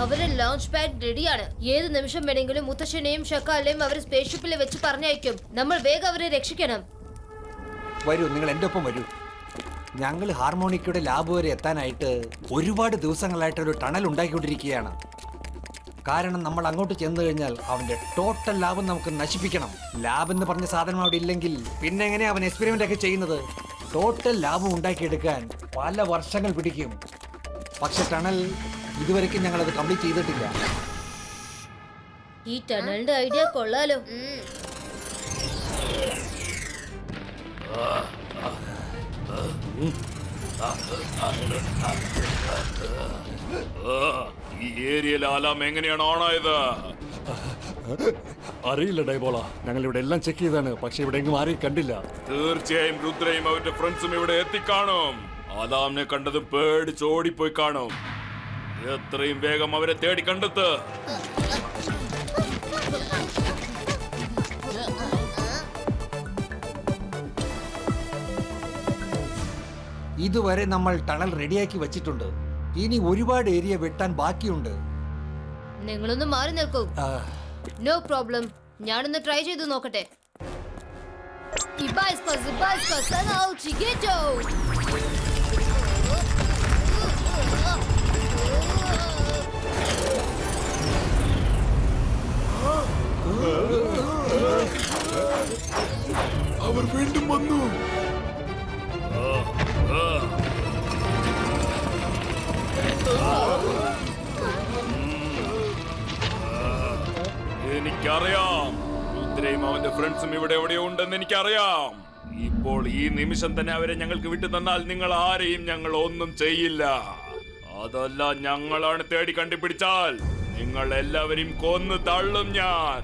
അവരുടെ ലോഞ്ച് പാഡ് റെഡിയാണ്. ഏത് നിമിഷം വേണമെങ്കിലും മുത്തശ്ശനെയും ഷക്കാലിനെയും അവർ സ്പേസ് ഷിപ്പിൽ വെച്ച് പറഞ്ഞയക്കും. നമ്മൾ വേഗം അവരെ രക്ഷിക്കണം. വരൂ, നിങ്ങൾ എൻ്റെ ഒപ്പം വരൂ. ഞങ്ങൾ ഹാർമോണിക്കയുടെ ലാബ് വരെ എത്താനായിട്ട് ഒരുപാട് ദിവസങ്ങളായിട്ട് ഒരു ടണൽ ഉണ്ടാക്കിക്കൊണ്ടിരിക്കുകയാണ്. കാരണം നമ്മൾ അങ്ങോട്ട് ചെന്ന് കഴിഞ്ഞാൽ അവന്റെ ടോട്ടൽ ലാബ് നമുക്ക് നശിപ്പിക്കണം. ലാബ് എന്ന് പറഞ്ഞ സാധനം അവിടെ ഇല്ലെങ്കിൽ പിന്നെ എങ്ങനെയാ അവൻ എക്സ്പെരിമെന്റ് ഒക്കെ ചെയ്യുന്നത്? ടോട്ടൽ ലാബ് ഉണ്ടാക്കിയെടുക്കാൻ പല വർഷങ്ങൾ പിടിക്കും. പക്ഷെ ടണൽ ഇതുവരെയ്ക്കും ഞങ്ങൾ അത് കംപ്ലീറ്റ് ചെയ്തിട്ടില്ല. ഈ ടണലിന്റെ ഐഡിയ കൊള്ളാലോ. ഈ ഏരിയയിലെ അലാം എങ്ങനെയാണ് ഓണായത്? അറിയില്ല ഡൈബോള, ഞങ്ങൾ ഇവിടെ എല്ലാം ചെക്ക് ചെയ്താണ്. പക്ഷെ ഇവിടെ എങ്ങും ആരെയും കണ്ടില്ല. തീർച്ചയായും രുദ്രയും അവരുടെ ഫ്രണ്ട്സും ഇവിടെ എത്തിക്കാണും. അലാമിനെ കണ്ടത് പേടിച്ച് ഓടിപ്പോയി കാണും. എത്രയും വേഗം അവരെ തേടി കണ്ടെത്ത്. ഇതുവരെ നമ്മൾ ടണൽ റെഡിയാക്കി വെച്ചിട്ടുണ്ട്. ഇനി ഒരുപാട് ഏരിയ വെട്ടാൻ ബാക്കിയുണ്ട്. നിങ്ങളൊന്ന് മാറി നിൽക്കൂ. നോ പ്രോബ്ലം, ഞാനൊന്ന് ട്രൈ ചെയ്ത് നോക്കട്ടെ. അവർ വീണ്ടും വന്നു. എനിക്കറിയാം, രുദ്രയും അവന്റെ ഫ്രണ്ട്സും ഇവിടെ എവിടെയോ ഉണ്ടെന്ന് എനിക്കറിയാം. ഇപ്പോൾ ഈ നിമിഷം തന്നെ അവരെ ഞങ്ങൾക്ക് വിട്ടു തന്നാൽ നിങ്ങൾ ആരെയും ഞങ്ങൾ ഒന്നും ചെയ്യില്ല. അതല്ല, ഞങ്ങളാണ് തേടി കണ്ടുപിടിച്ചാൽ നിങ്ങൾ എല്ലാവരെയും കൊന്നു തള്ളും ഞാൻ.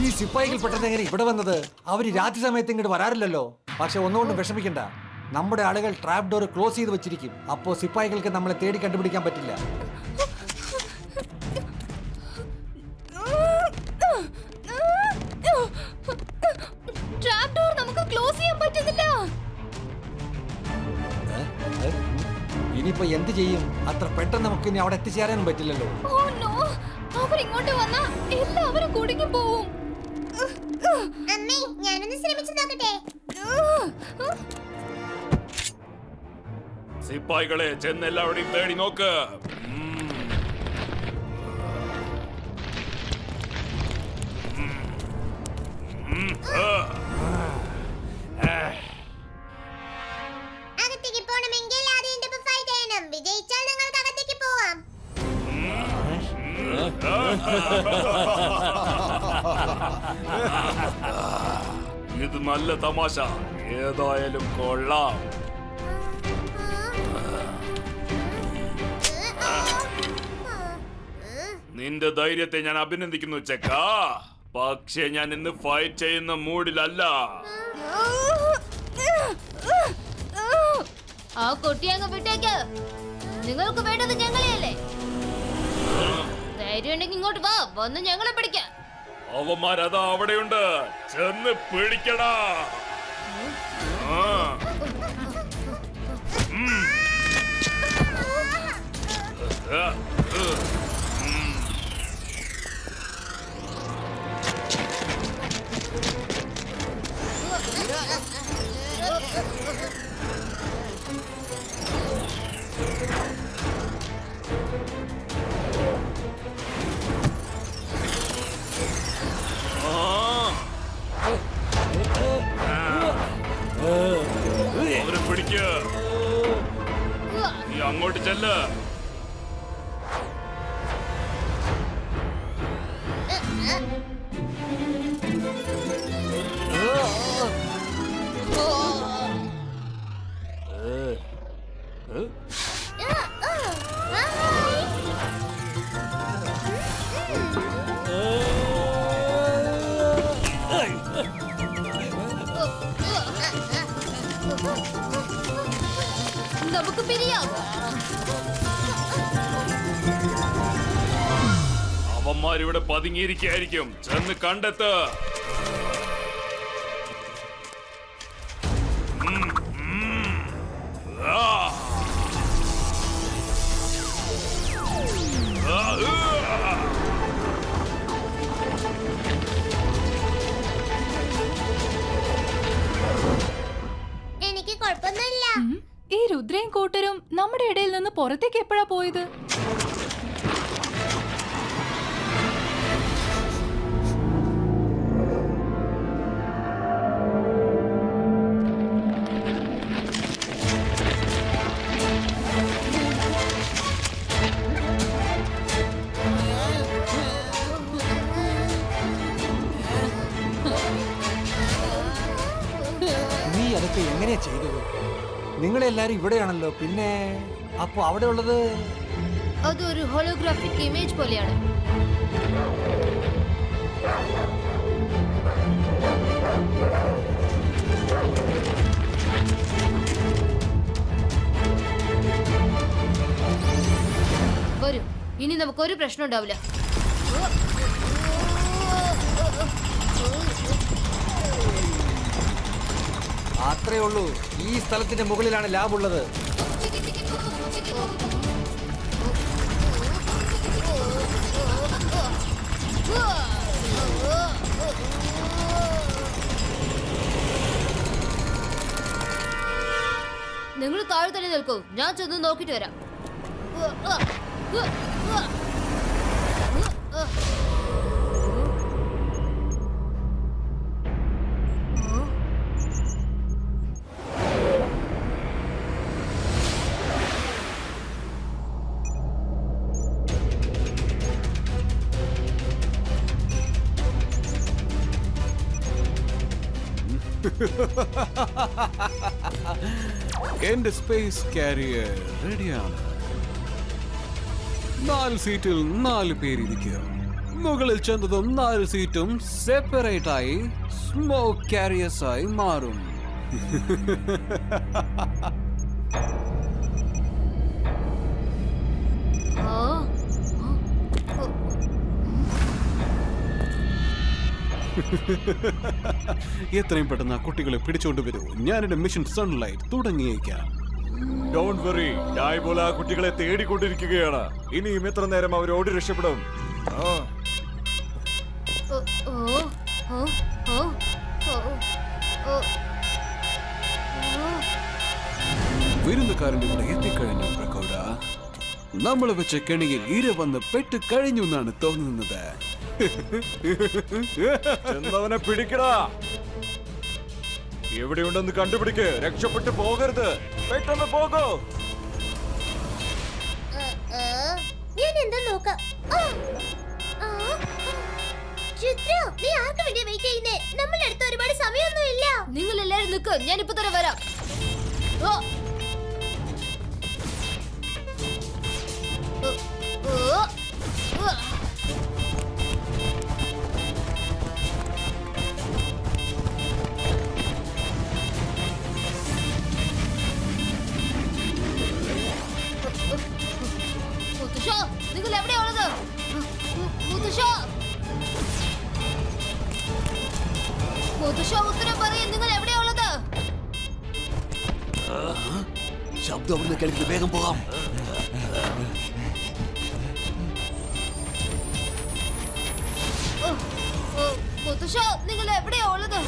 ഈ സിപ്പായികൾ പെട്ടെന്ന് എങ്ങനെ ഇവിടെ വന്നത്? അവര് രാത്രി സമയത്ത് ഇങ്ങോട്ട് വരാറില്ലല്ലോ. പക്ഷെ ഒന്നുകൊണ്ടും വിഷമിക്കണ്ട, നമ്മുടെ ആളുകൾ ട്രാപ്പ് ഡോർ ക്ലോസ് ചെയ്ത് വെച്ചിരിക്കും. അപ്പോ സിപ്പായികൾക്ക് നമ്മളെ തേടി കണ്ടുപിടിക്കാൻ പറ്റില്ല. ട്രാപ്പ് ഡോർ നമുക്ക് ക്ലോസ് ചെയ്യാൻ പറ്റുന്നില്ല. ഇനിയിപ്പോ എന്ത് ചെയ്യും? അത്ര പെട്ടെന്ന് നമുക്ക് ഇനി അവിടെ എത്തിച്ചേരാനും പറ്റില്ലല്ലോ. ഓ നോ, അവർ ഇങ്ങോട്ട് വന്നാ എല്ലാവരും കുടുങ്ങി പോവും. അമ്മേ, ഞാനൊന്ന് ശ്രമിച്ചു നോക്കട്ടെ. സിപ്പായികളെ, ചെന്ന് എല്ലാവരുടെയും തേടി നോക്ക്. അകത്തേക്ക് പോകണമെങ്കിൽ ആദ്യം എന്റെ ഒപ്പം ഫൈറ്റ് ചെയ്യണം. വിജയിച്ചാൽ നിങ്ങൾക്ക് അകത്തേക്ക് പോവാം. ഇത് നല്ല തമാശ. ഏതായാലും കൊള്ളാം. നിന്റെ ധൈര്യത്തെ ഞാൻ അഭിനന്ദിക്കുന്നു ചെക്ക. പക്ഷേ ഞാൻ ഇന്ന് ഫൈറ്റ് ചെയ്യുന്ന മൂഡിലല്ല. ആ കുട്ടിയെ അങ്ങ് വിട്ടേക്ക്. നിങ്ങൾക്ക് വേണ്ടത് ഞങ്ങളെയല്ലേ? ധൈര്യം ഉണ്ടെങ്കിൽ ഇങ്ങോട്ട് വാ, വന്ന് ഞങ്ങളെ പിടിക്കാം. അവന്മാരതാ അവിടെയുണ്ട്, ചെന്ന് പിടിക്കടാ. അവരെ പിടിക്ക. നീ അങ്ങോട്ട് ചെല്ല. നമുക്ക് പിരിയാം. അവന്മാരിവിടെ പതുങ്ങിയിരിക്കായിരിക്കും, ചെന്ന് കണ്ടെത്ത്. എനിക്ക് കുഴപ്പമൊന്നുമില്ല. ഈ രുദ്രയും കൂട്ടരും നമ്മുടെ ഇടയിൽ നിന്ന് പുറത്തേക്ക് എപ്പോഴാ പോയത്? നീ അതൊക്കെ എങ്ങനെയാ ചെയ്തത്? നിങ്ങളെല്ലാരും ഇവിടെയാണല്ലോ, പിന്നെ അപ്പൊ അവിടെ ഉള്ളത്? അതൊരു ഹോളോഗ്രാഫിക് ഇമേജ് പോലെയാണ്. വരൂ, ഇനി നമുക്കൊരു പ്രശ്നം ഉണ്ടാവില്ല. അത്രേ ഉള്ളൂ. ഈ സ്ഥലത്തിന്റെ മുകളിലാണ് ലാബ് ഉള്ളത്. നിങ്ങൾ താഴെ തന്നെ നിൽക്കൂ, ഞാൻ ചെന്ന് നോക്കിട്ട് വരാം. എന്റെ സ്പേസ് കാരിയർ റെഡിയാണ്. 4 സീറ്റിൽ 4 പേരിരിക്കുക. മുകളിൽ ചെന്നതും 4 സീറ്റും സെപ്പറേറ്റ് ആയി സ്മോക്ക് കാരിയേഴ്സ് ആയി മാറും. എത്രയും പെട്ടെന്ന് ആ കുട്ടികളെ പിടിച്ചോണ്ട് വരൂ. ഞാനെന്റെ മിഷൻ സൺലൈറ്റ് തുടങ്ങിയേക്കാം. ഡോണ്ട് വറി, ഡായ്ബോല ആ കുട്ടികളെ തേടിക്കൊണ്ടിരിക്കുകയാണ്. ഇനിയും എത്ര നേരം അവർ ഓടി രക്ഷപ്പെടും? വിരുന്നുകാരൻ ഇവിടെ എത്തിക്കഴിഞ്ഞു പ്രകോട. നമ്മൾ വെച്ച കെണിയിൽ ഇര വന്ന് പെട്ട് കഴിഞ്ഞു എന്നാണ് തോന്നുന്നത്. ചെന്നവനെ പിടിക്കടാ. എവിടെയുണ്ടെന്ന് കണ്ടുപിടിക്ക്. രക്ഷപ്പെട്ടു പോകരുത്. പെട്ടെന്ന് പോകൂ. ഞാൻ എന്താ നോക്കാം. ചിത്ര, നീ ആർക്ക് വേണ്ടി വെയിറ്റ് ചെയ്യുന്നേ? നമ്മുടെ അടുത്ത് ഒരുപാട് സമയമൊന്നും ഇല്ല. നിങ്ങൾ എല്ലാരും നിൽക്ക്, ഞാനിപ്പോ തന്നെ വരാം. ഓ. ഓ. ഓ. ഓ. മുത്തശ്ശ, നിങ്ങൾ എവിടെയാണുള്ളത്? മുത്തശ്ശ, മുത്തശ്ശ ഉത്തരം പറയും. നിങ്ങൾ എവിടെയാണുള്ളത്? ശബ്ദം അവിടുന്ന് കേൾക്കുന്നത്. വേഗം പോകാം. മുത്തശ്ശ, നിങ്ങൾ എവിടെയാ ഉള്ളത്?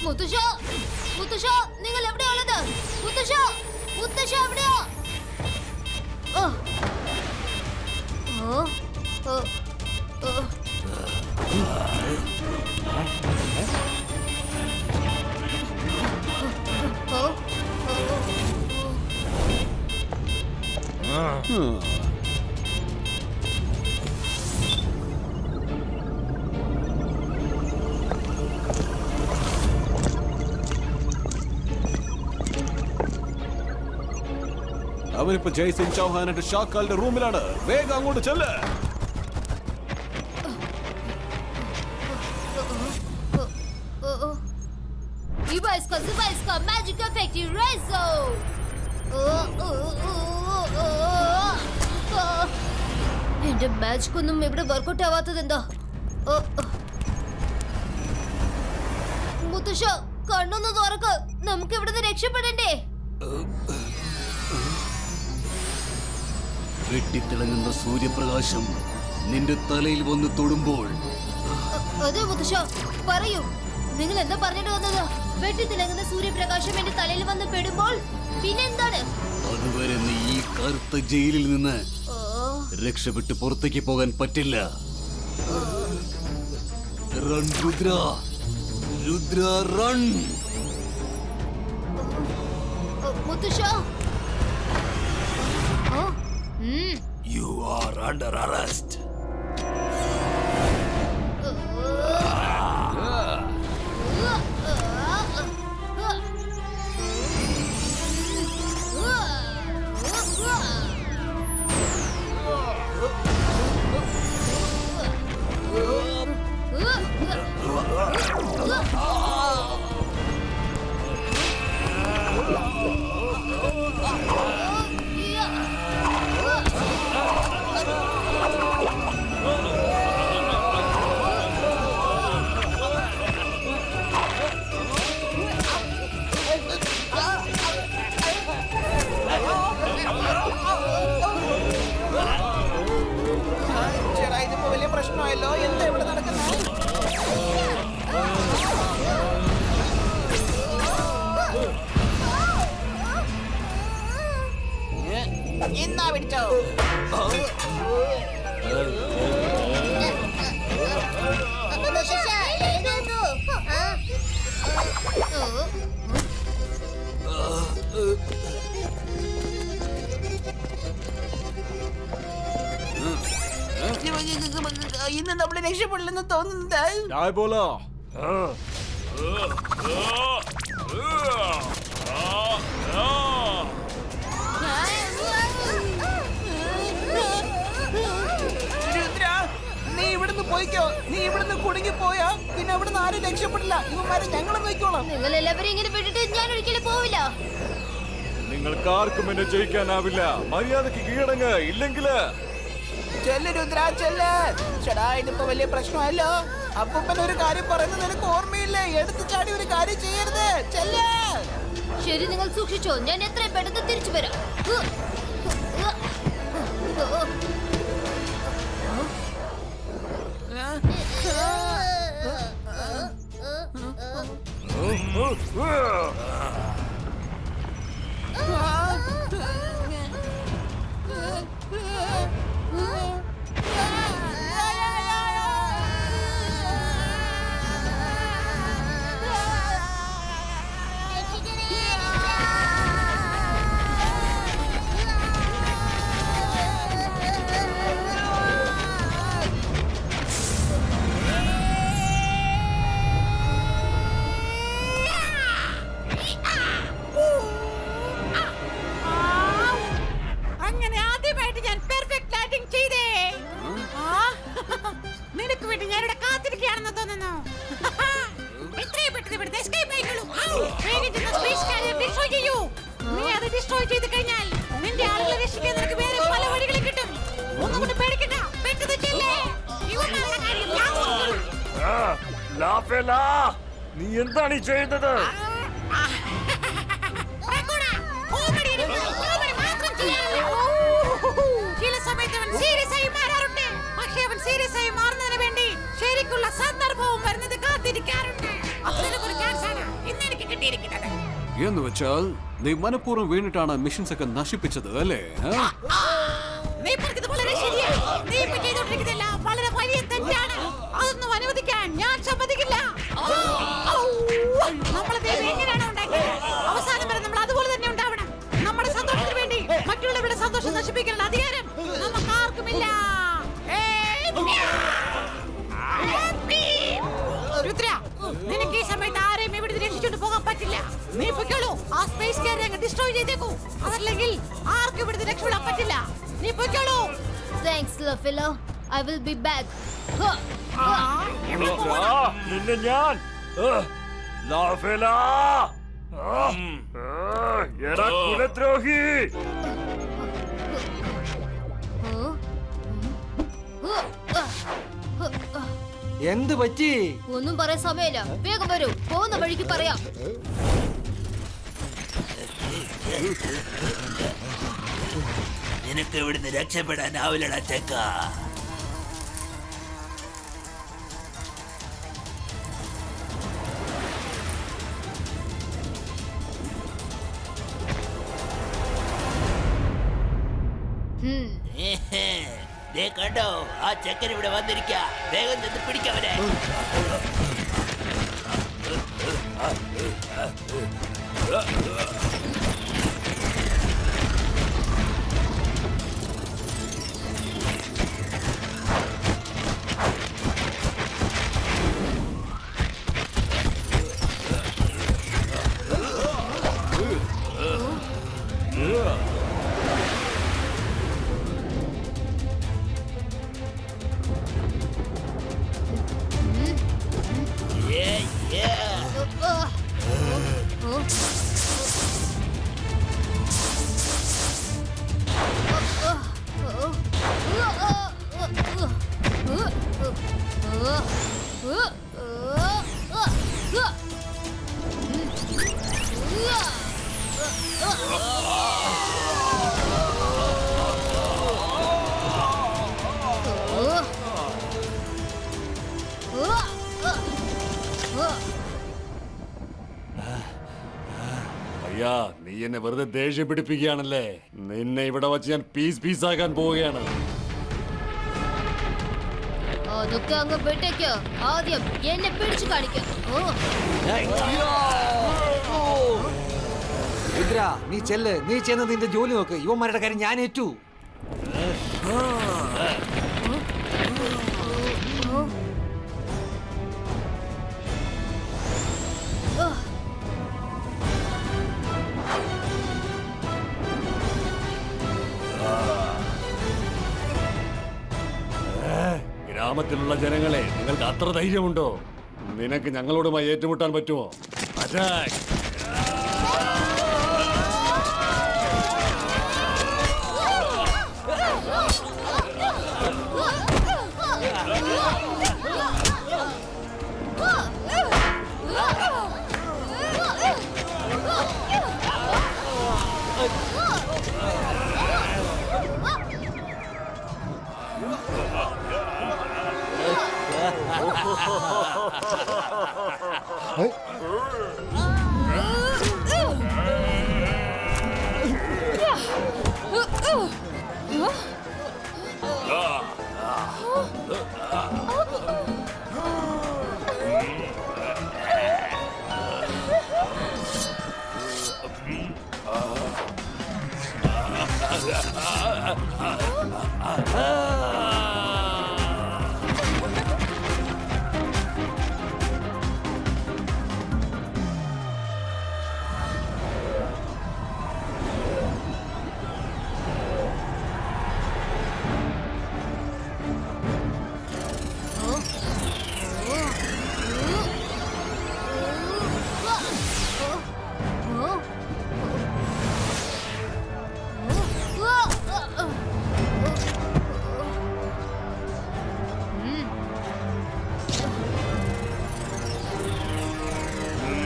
മുത്തശ്ശ, മുത്തശ്ശ, നിങ്ങൾ എവിടെയാ ഉള്ളത്? മുത്തശ്ശ, മുത്തശ്ശ എവിടെയാ? ഓ. ഓ. ഓ. ഓ. അവരിപ്പോ ജയ്സിംഗ് ചൗഹാന്റെ ഷാക്കാലിന്റെ റൂമിലാണ്. വേഗം അങ്ങോട്ട് ചെല്ല്. Magic effect eraser. എന്റെ മാജിക് ഒന്നും ഇവിടെ വർക്കൗട്ട് ആവാത്തത് എന്താ? മുത്തശ്ശ, കണ്ണൊന്ന് തുറക്ക്. നമുക്ക് ഇവിടുന്ന് രക്ഷപ്പെടണ്ടേ? വെട്ടിത്തിളങ്ങുന്ന സൂര്യപ്രകാശം നിന്റെ തലയിൽ വന്ന് തൊടുമ്പോൾ. അതെ മുത്തശ്ശ, പറയൂ. നിങ്ങൾ എന്താ പറഞ്ഞിട്ട് വന്നത്? വെട്ടിത്തിളങ്ങുന്ന സൂര്യപ്രകാശം എന്റെ തലയിൽ വന്ന് പെടുമ്പോൾ പിന്നെന്താണ്? അതുവരെ നീ ഈ കറുത്ത ജയിലിൽ നിന്ന് രക്ഷപ്പെട്ട് പുറത്തേക്ക് പോകാൻ പറ്റില്ല. Run Rudra, Rudra run. മുത്തശ്ശ, You are under arrest. ചേട്ടാ, ഇതിപ്പോ വലിയ പ്രശ്നമായല്ലോ. എന്താ ഇവിടെ നടക്കുന്നത്? എന്നാ പിടിച്ചോ. ഇന്ന് നമ്മള് രക്ഷപ്പെടില്ലെന്ന് തോന്നുന്നത്. നീ ഇവിടുന്ന് പോയിക്കോ. നീ ഇവിടുന്ന് കുടുങ്ങി പോയാ പിന്നെ അവിടുന്ന് ആരും രക്ഷപ്പെടില്ല. ഇവന്മാരെ ഞങ്ങളെ നോക്കിക്കോളാം. നിങ്ങൾ എല്ലാവരും ഇങ്ങനെ വിട്ടിട്ട് ഞാൻ ഒരിക്കലും പോവില്ല. നിങ്ങൾക്ക് ആർക്കും എന്നെ ജയിക്കാനാവില്ല. മര്യാദക്ക് കീഴടങ്ങ്, ഇല്ലെങ്കില് ചെല്ല് രുദ്ര, ചെല്ല്. ചേടാ, ഇതിപ്പോ വലിയ പ്രശ്നമല്ലോ. അപ്പൂപ്പൻ ഒരു കാര്യം പറയുന്നത് നിനക്ക് ഓർമ്മയില്ലേ? എടുത്തു ചാടി ഒരു കാര്യം ചെയ്യരുത്. ചെല്ല്. ശരി, നിങ്ങൾ സൂക്ഷിച്ചോ. ഞാൻ എത്രയും പെട്ടെന്ന് തിരിച്ചു വരാം. അത് ഡിസ്ട്രോയ് ചെയ്ത് കഴിഞ്ഞാൽ നിന്റെ ആളുകളെ രക്ഷിക്കാൻ നിനക്ക് വേറെ പല വഴികളും കിട്ടും. ഒന്നുകൊണ്ട് പേടിക്കണ്ട, പെട്ടെന്ന് ചെല്ലേ. ഇവന്മാരുടെ കാര്യം ഞാൻ നോക്കാം. നീ എന്താണ് ഈ ചെയ്യുന്നത്? ചില സമയത്ത് അവൻ സീരിയസ് ആയി മാറാറുണ്ട്. പക്ഷേ അവൻ സീരിയസ് ആയി മാറുന്നതിന് വേണ്ടി ശരിക്കുള്ള സന്ദർഭവും വരുന്നത് കാത്തിരിക്കാറുണ്ട്. അത്തരമൊരു ചാൻസ് ആണ് ഇന്ന് എനിക്ക് കിട്ടിയിരിക്കുന്നത്. എന്ന് വെച്ചാൽ നീ മനഃപൂർവ്വം വീണിട്ടാണ് മിഷൻസ് ഒക്കെ നശിപ്പിച്ചത് അല്ലേ? നീ പറഞ്ഞത് വളരെ ശരിയാണ്. നീ ഇപ്പൊ ചെയ്തുകൊണ്ടിരിക്കുന്നതെല്ലാം വളരെ വലിയ തെറ്റാണ്. അതൊന്നും അനുവദിക്കാൻ ഞാൻ സമ്മതിക്കില്ല. നമ്മളെ ദൈവം എങ്ങനെയാണ് ഉണ്ടാക്കിയത്, അവസാനം വരെ നമ്മൾ അതുപോലെ തന്നെ ഉണ്ടാവണം. നമ്മുടെ സന്തോഷത്തിന് വേണ്ടി മറ്റുള്ളവരുടെ സന്തോഷം നശിപ്പിക്കാനുള്ള അധികാരം നമുക്ക് ആർക്കുമില്ല. രുദ്ര, നിനക്ക് ഈ സമയത്ത് ആരെയും ഇവിടെ രക്ഷിച്ചോണ്ട് പോകാൻ പറ്റില്ല. നീ പൊയ്ക്കോളൂ. ആ സ്പേസ് കാരിയർ അങ്ങ് ഡിസ്ട്രോയ് ചെയ്തേക്കൂ. അതല്ലെങ്കിൽ ആർക്കും ഇവിടെ രക്ഷപ്പെടാൻ പറ്റില്ല. നീ പൊയ്ക്കോളൂ. താങ്ക്സ് ലഫിലോ. I will be back. നിന്നെ ഞാൻ കുലദ്രോഹി. എന്ത് പറ്റി? ഒന്നും പറയാൻ സമയമില്ല. വേഗം വരൂ, പോകുന്ന വഴിക്ക് പറയാം. നിനക്ക് ഇവിടുന്ന് രക്ഷപ്പെടാനാവില്ലടാ ചെക്ക. കണ്ടോ, ആ ചെക്കൻ ഇവിടെ വന്നിരിക്ക. വേഗം ചെന്ന് പിടിക്കവനെ. അയ്യാ, നീ എന്നെ വെറുതെ ദേഷ്യം പിടിപ്പിക്കുകയാണല്ലേ. നിന്നെ ഇവിടെ വച്ച് ഞാൻ പീസ് ആക്കാൻ പോവുകയാണ്. അതൊക്കെ അങ്ങ് വിട്ടേക്ക്. ആദ്യം എന്നെ പിടിച്ചു കാണിക്കാം. രുദ്ര, നീ ചെല്ല്. നീ ചെന്ന് നിന്റെ ജോലി നോക്ക്. യുവന്മാരുടെ കാര്യം ഞാൻ ഏറ്റു. ഗ്രാമത്തിലുള്ള ജനങ്ങളെ, നിങ്ങൾക്ക് അത്ര ധൈര്യമുണ്ടോ? നിനക്ക് ഞങ്ങളോടുമായി ഏറ്റുമുട്ടാൻ പറ്റുമോ? അറ്റാക്ക്!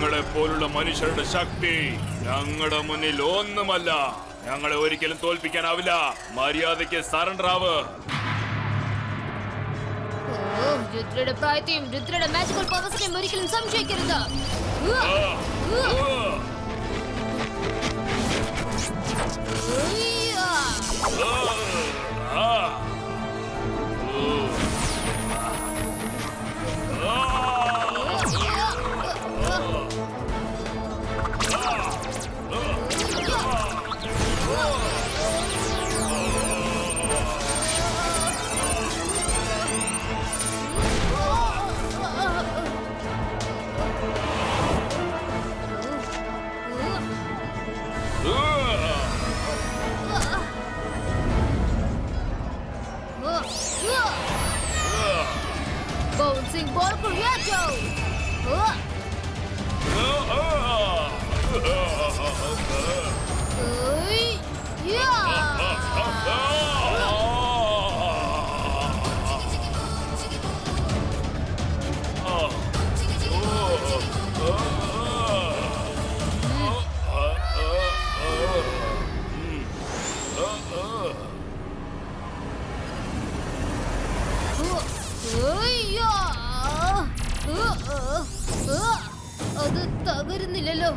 നിങ്ങളെ പോലുള്ള മനുഷ്യരുടെ ശക്തി ഞങ്ങളുടെ മുന്നിൽ ഒന്നുമല്ല. ഞങ്ങളെ ഒരിക്കലും തോൽപ്പിക്കാനാവില്ല. മര്യാദയ്ക്ക് സറണ്ടർ ആവ്. രുദ്രയുടെ പ്രായത്തെയും രുദ്രയുടെ മാജിക്കൽ പവേഴ്സിനെയും ഒരിക്കലും സംശയിക്കരുത്. Bouncing ball for Yato. അത് തകരുന്നില്ലല്ലോ.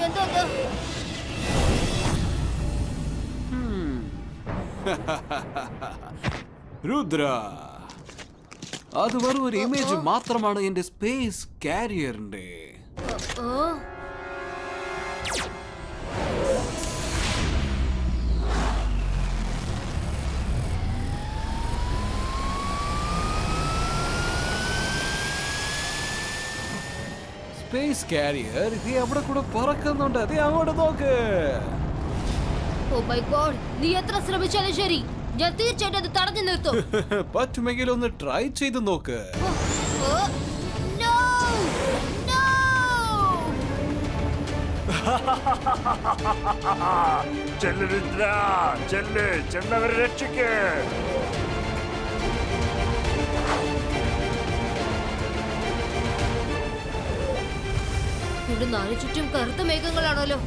എന്താ രുദ്ര, അത് വെറും ഒരു ഇമേജ് മാത്രമാണ് എന്റെ സ്പേസ് കാരിയറിന്റെ. സ്പേസ് കാരിയർ ഇത് അവിടെ കൂടെ പറക്കുന്നുണ്ട്. അതേ അങ്ങോട്ട് നോക്ക്. ഓ മൈ ഗോഡ്, നീ എത്ര ശ്രമിച്ചാലും ശരി, ഞാൻ തീർച്ചയായിട്ടും അത് തടഞ്ഞു നിർത്തും. പറ്റുമെങ്കിൽ ഒന്ന് ട്രൈ ചെയ്ത് നോക്ക്. ചെന്നവരെ രക്ഷിക്ക്. ഇവിടെ നാല് ചുറ്റും കറുത്ത മേഘങ്ങളാണല്ലോ.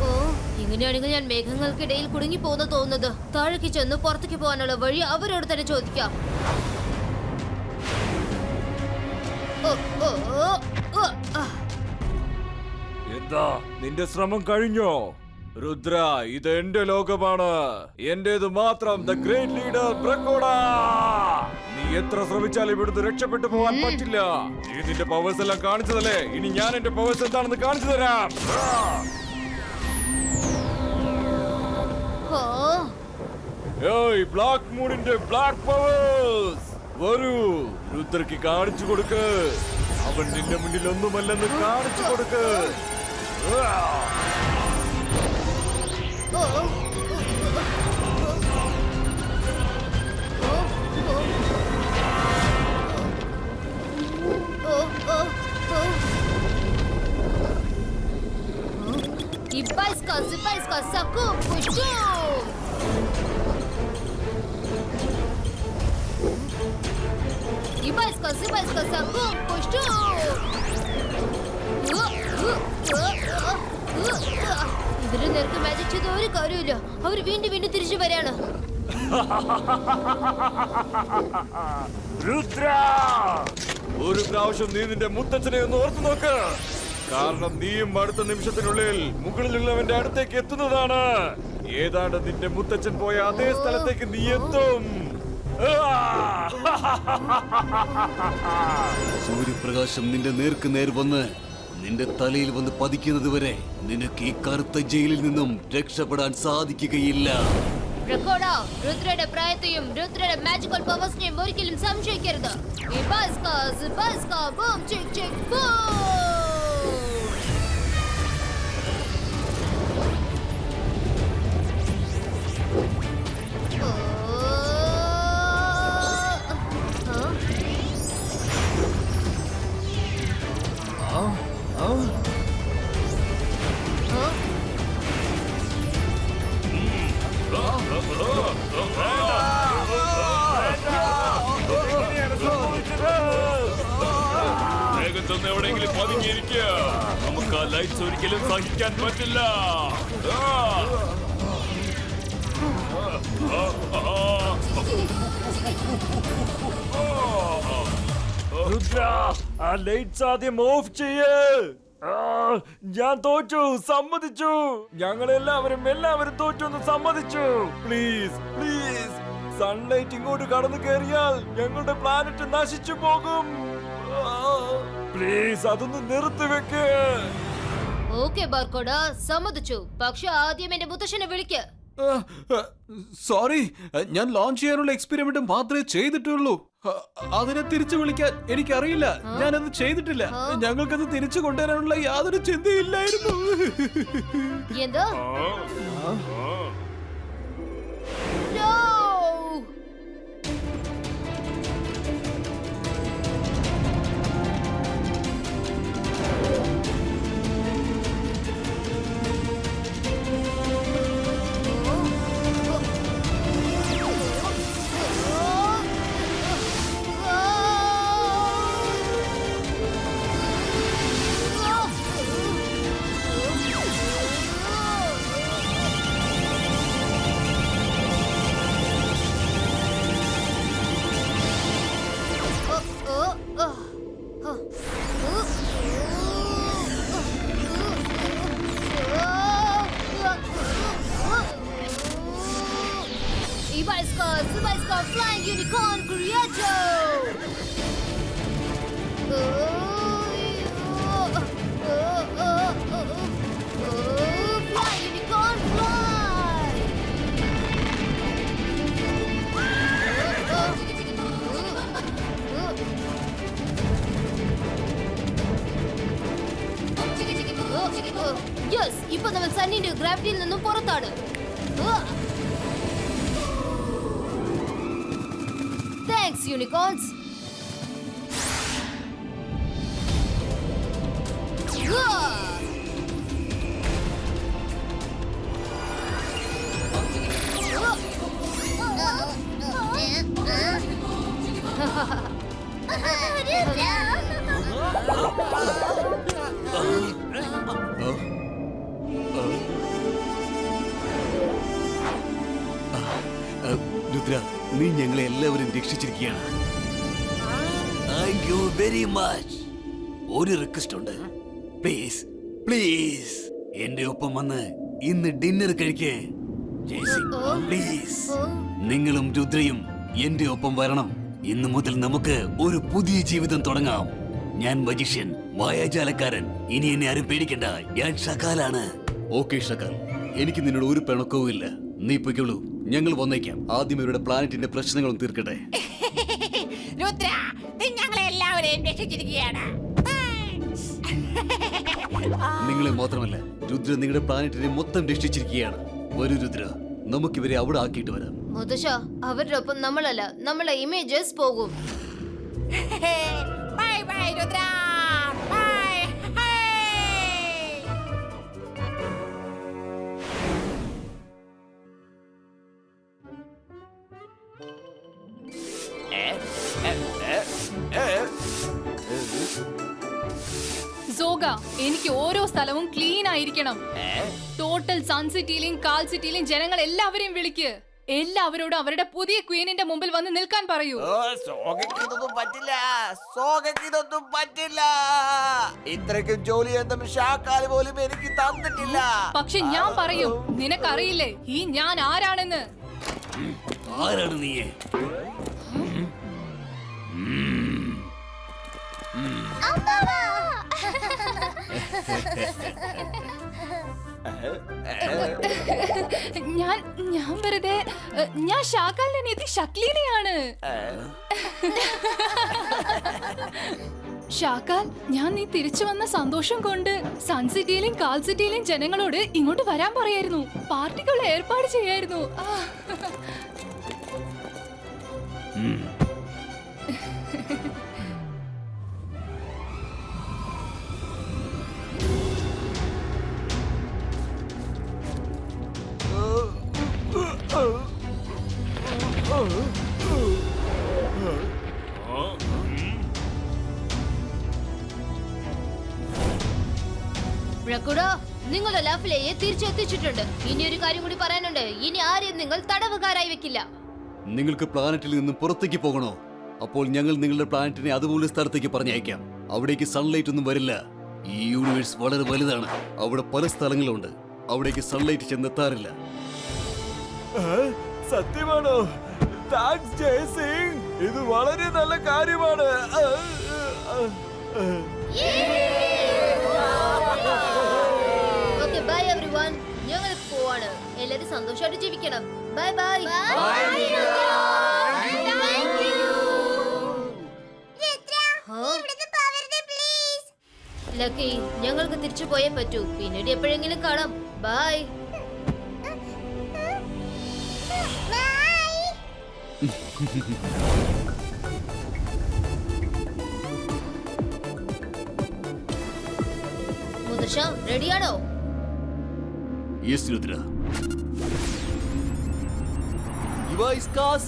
ഓ, ഇങ്ങനെയാണെങ്കിൽ ഞാൻ മേഘങ്ങൾക്കിടയിൽ കുടുങ്ങി പോകുന്ന തോന്നുന്നത്. താഴേക്ക് ചെന്ന് പുറത്തേക്ക് പോകാനുള്ള വഴി അവരോട് തന്നെ ചോദിക്കാം. എന്താ നിന്റെ ശ്രമം കഴിഞ്ഞോ? രുദ്ര, ഇത് എന്റെ ലോകമാണ്, എന്റേത് മാത്രം. ദ ഗ്രേറ്റ് ലീഡർ ബ്രക്കോഡ. നീ എത്ര ശ്രമിച്ചാലും ഇവിടുന്ന് രക്ഷപ്പെട്ടു പോകാൻ പറ്റില്ല. നീ നിന്റെ പവേഴ്സ് എല്ലാം കാണിച്ചതല്ലേ, ഇനി ഞാൻ എന്റെ പവേഴ്സ് എന്താണെന്ന് കാണിച്ചു തരാം. ഏയ്, ബ്ലാക്ക് മൂണിന്റെ ബ്ലാക്ക് പവേഴ്സ് വരൂ. രുദ്രക്ക് കാണിച്ചു കൊടുക്ക്. അവൻ നിന്റെ മുന്നിൽ ഒന്നുമല്ലെന്ന് കാണിച്ചു കൊടുക്ക്. Zipaiska, saku, pushu. Zipaiska, saku, pushu. ഇതിന് നേരത്തെ മാജിക് ചെയ്ത ഒരു കാര്യമില്ല. അവര് വീണ്ടും വീണ്ടും തിരിച്ചു വരാണ്. രുദ്ര, ഒരു പ്രാവശ്യം നീ നിന്റെ മുത്തച്ഛനെ ഒന്ന് ഓർത്തു നോക്ക്. കാരണം നീയും അടുത്ത നിമിഷത്തിനുള്ളിൽ മുകളിലുള്ളവന്റെ അടുത്തേക്ക് എത്തുന്നതാണ്. ഏതാണ്ട് നിന്റെ മുത്തച്ഛൻ പോയ അതേ സ്ഥലത്തേക്ക് നീ എത്തും. സൂര്യപ്രകാശം നിന്റെ നേർക്ക് നേർ വന്ന് നിന്റെ തലയിൽ വന്ന് പതിക്കുന്നത് വരെ നിനക്ക് ഈ കറുത്ത ജയിലിൽ നിന്നും രക്ഷപ്പെടാൻ സാധിക്കുകയില്ല. രുദ്രയുടെ പ്രായത്തെയും രുദ്രയുടെ മാജിക്കൽ പവേഴ്സിനെയും ഒരിക്കലും സംശയിക്കരുത്. എവിടെയെങ്കിലും പതുങ്ങിയിരിക്കുക. നമുക്ക് ആ ലൈറ്റ്സ് ഒരിക്കലും സഹിക്കാൻ പറ്റില്ല. ആ ലൈറ്റ്സ് ആദ്യം ഓഫ് ചെയ്യ്. ഞാൻ തോറ്റു, സമ്മതിച്ചു. ഞങ്ങളെല്ലാവരും തോറ്റു എന്ന് സമ്മതിച്ചു. പ്ലീസ് പ്ലീസ്, സൺലൈറ്റ് ഇങ്ങോട്ട് കടന്നു കയറിയാൽ ഞങ്ങളുടെ പ്ലാനറ്റ് നശിച്ചു പോകും. പ്ലീസ് അതൊന്ന് നിർത്തിവെക്ക്. ഓക്കെ ബാർക്കോഡ, സമ്മതിച്ചു. പക്ഷെ ആദ്യം എന്റെ മുത്തശ്ശനെ വിളിക്ക്. സോറി, ഞാൻ ലോഞ്ച് ചെയ്യാനുള്ള എക്സ്പെരിമെന്റ് മാത്രമേ ചെയ്തിട്ടുള്ളൂ. അതിനെ തിരിച്ചു വിളിക്കാൻ എനിക്കറിയില്ല. ഞാനത് ചെയ്തിട്ടില്ല. ഞങ്ങൾക്കത് തിരിച്ചു കൊണ്ടുവരാനുള്ള യാതൊരു ചിന്തയില്ലായിരുന്നു. എന്തോ? Flying Unicorn Creator! Fly Unicorn Fly! Yes, ഇപ്പൊ നമ്മൾ സണ്ണിന്റെ ഗ്രാവിറ്റിയിൽ നിന്നും പുറത്താണ്. Thanks, unicorns. രുദ്ര, നീ ഞങ്ങളെ എല്ലാവരും രക്ഷിച്ചിരിക്കുകയാണ്. Thank you very much. ഒരു റിക്വസ്റ്റ് ഉണ്ട്. പ്ലീസ് പ്ലീസ് എന്റെ ഒപ്പം വന്ന് ഇന്ന് ഡിന്നർ കഴിക്കേ. പ്ലീസ്, നിങ്ങളും രുദ്രയും എന്റെ ഒപ്പം വരണം. ഇന്നു മുതൽ നമുക്ക് ഒരു പുതിയ ജീവിതം തുടങ്ങാം. ഞാൻ മജീഷ്യൻ, മായാജാലക്കാരൻ. ഇനി എന്നെ ആരും പേടിക്കണ്ട. ഞാൻ ഷക്കാലാണ്. ഓക്കെ ഷക്കാൽ, എനിക്ക് നിന്നോട് ഒരു പിണക്കവും ഇല്ല. നീ പൊയ്ക്കോളൂ, ഞങ്ങൾ വന്നേക്കാം. ആദ്യം ഇവരുടെ പ്ലാനറ്റിന്റെ പ്രശ്നങ്ങളും തീർക്കട്ടെ. രുദ്ര, നീ ഞങ്ങളെ എല്ലാവരെയും രക്ഷിച്ചിരിക്കുകയാണ്. നിങ്ങളെ മാത്രമല്ല, രുദ്ര നിങ്ങളുടെ പ്ലാനറ്റിനെ മൊത്തം രക്ഷിച്ചിരിക്കുകയാണ്. വരൂ രുദ്ര, നമുക്കിവരെ അവിടെ ആക്കിയിട്ട് വരാം. മുത്തശ്ശ, അവരുടെ ഒപ്പം നമ്മളല്ല, നമ്മളെ ഇമേജസ് പോകും. Bye bye Rudra. ബൈ. സോഗ, എനിക്ക് ഓരോ സ്ഥലവും ക്ലീൻ ആയിരിക്കണം. ടോട്ടൽ സൺ സിറ്റിയിലും കാൽ സിറ്റിയിലും ജനങ്ങൾ എല്ലാവരെയും വിളിക്ക്. എല്ലാവരോടും അവരുടെ പുതിയ ക്വീനിന്റെ മുമ്പിൽ വന്ന് നിൽക്കാൻ പറയൂ. ഇതൊന്നും പറ്റില്ല. ഇത്രയ്ക്കും ജോലി എന്തും ഷാക്കാല് പോലും എനിക്ക് തന്നിട്ടില്ല. പക്ഷെ ഞാൻ പറയും, നിനക്കറിയില്ലേ ഈ ഞാൻ ആരാണെന്ന്? ആരാണ് നീയെ? ഞാൻ വെറുതെ ഞാൻ ഷാക്കാലിന്റെ നീതി ഷക്ലീനയാണ്. ഷാക്കാൽ, ഞാൻ നീ തിരിച്ചു വന്ന സന്തോഷം കൊണ്ട് സൺ സിറ്റിയിലും കാൽ സിറ്റിയിലും ജനങ്ങളോട് ഇങ്ങോട്ട് വരാൻ പറയായിരുന്നു. പാർട്ടിക്കുള്ള ഏർപ്പാട് ചെയ്യായിരുന്നു. പ്രക്കുട, നിങ്ങളുടെ ലാഫിലെയെ തിരിച്ചെത്തിച്ചിട്ടുണ്ട്. ഇനി ഒരു കാര്യം കൂടി പറയാനുണ്ട്. ഇനി ആരെയും നിങ്ങൾ തടവുകാരായി വെക്കില്ല. നിങ്ങൾക്ക് പ്ലാനറ്റിൽ നിന്നും പുറത്തേക്ക് പോകണോ? അപ്പോൾ ഞങ്ങൾ നിങ്ങളുടെ പ്ലാനറ്റിനെ അതുപോലെ സ്ഥലത്തേക്ക് പറഞ്ഞയക്കാം. അവിടേക്ക് സൺലൈറ്റ് ഒന്നും വരില്ല. ഈ യൂണിവേഴ്സ് വളരെ വലുതാണ്. അവിടെ പല സ്ഥലങ്ങളുണ്ട്. അവിടേക്ക് സൺലൈറ്റ് ചെന്നെത്താറില്ല. സത്യമാണോ? താങ്ക്സ് ജയസിംഗ്, ഇത് വളരെ നല്ല കാര്യമാണ്. Okay, bye everyone. ഞങ്ങൾ പോവാണ്. എല്ലാവരും സന്തോഷമായിട്ട് ജീവിക്കണം. Bye bye. ലക്കി, ഞങ്ങൾക്ക് തിരിച്ചു പോയേ പറ്റൂ. പിന്നീട് എപ്പോഴെങ്കിലും കാണാം. ബൈ. മുതർഷ, റെഡിയാണോ? യെസ് രുദ്ര.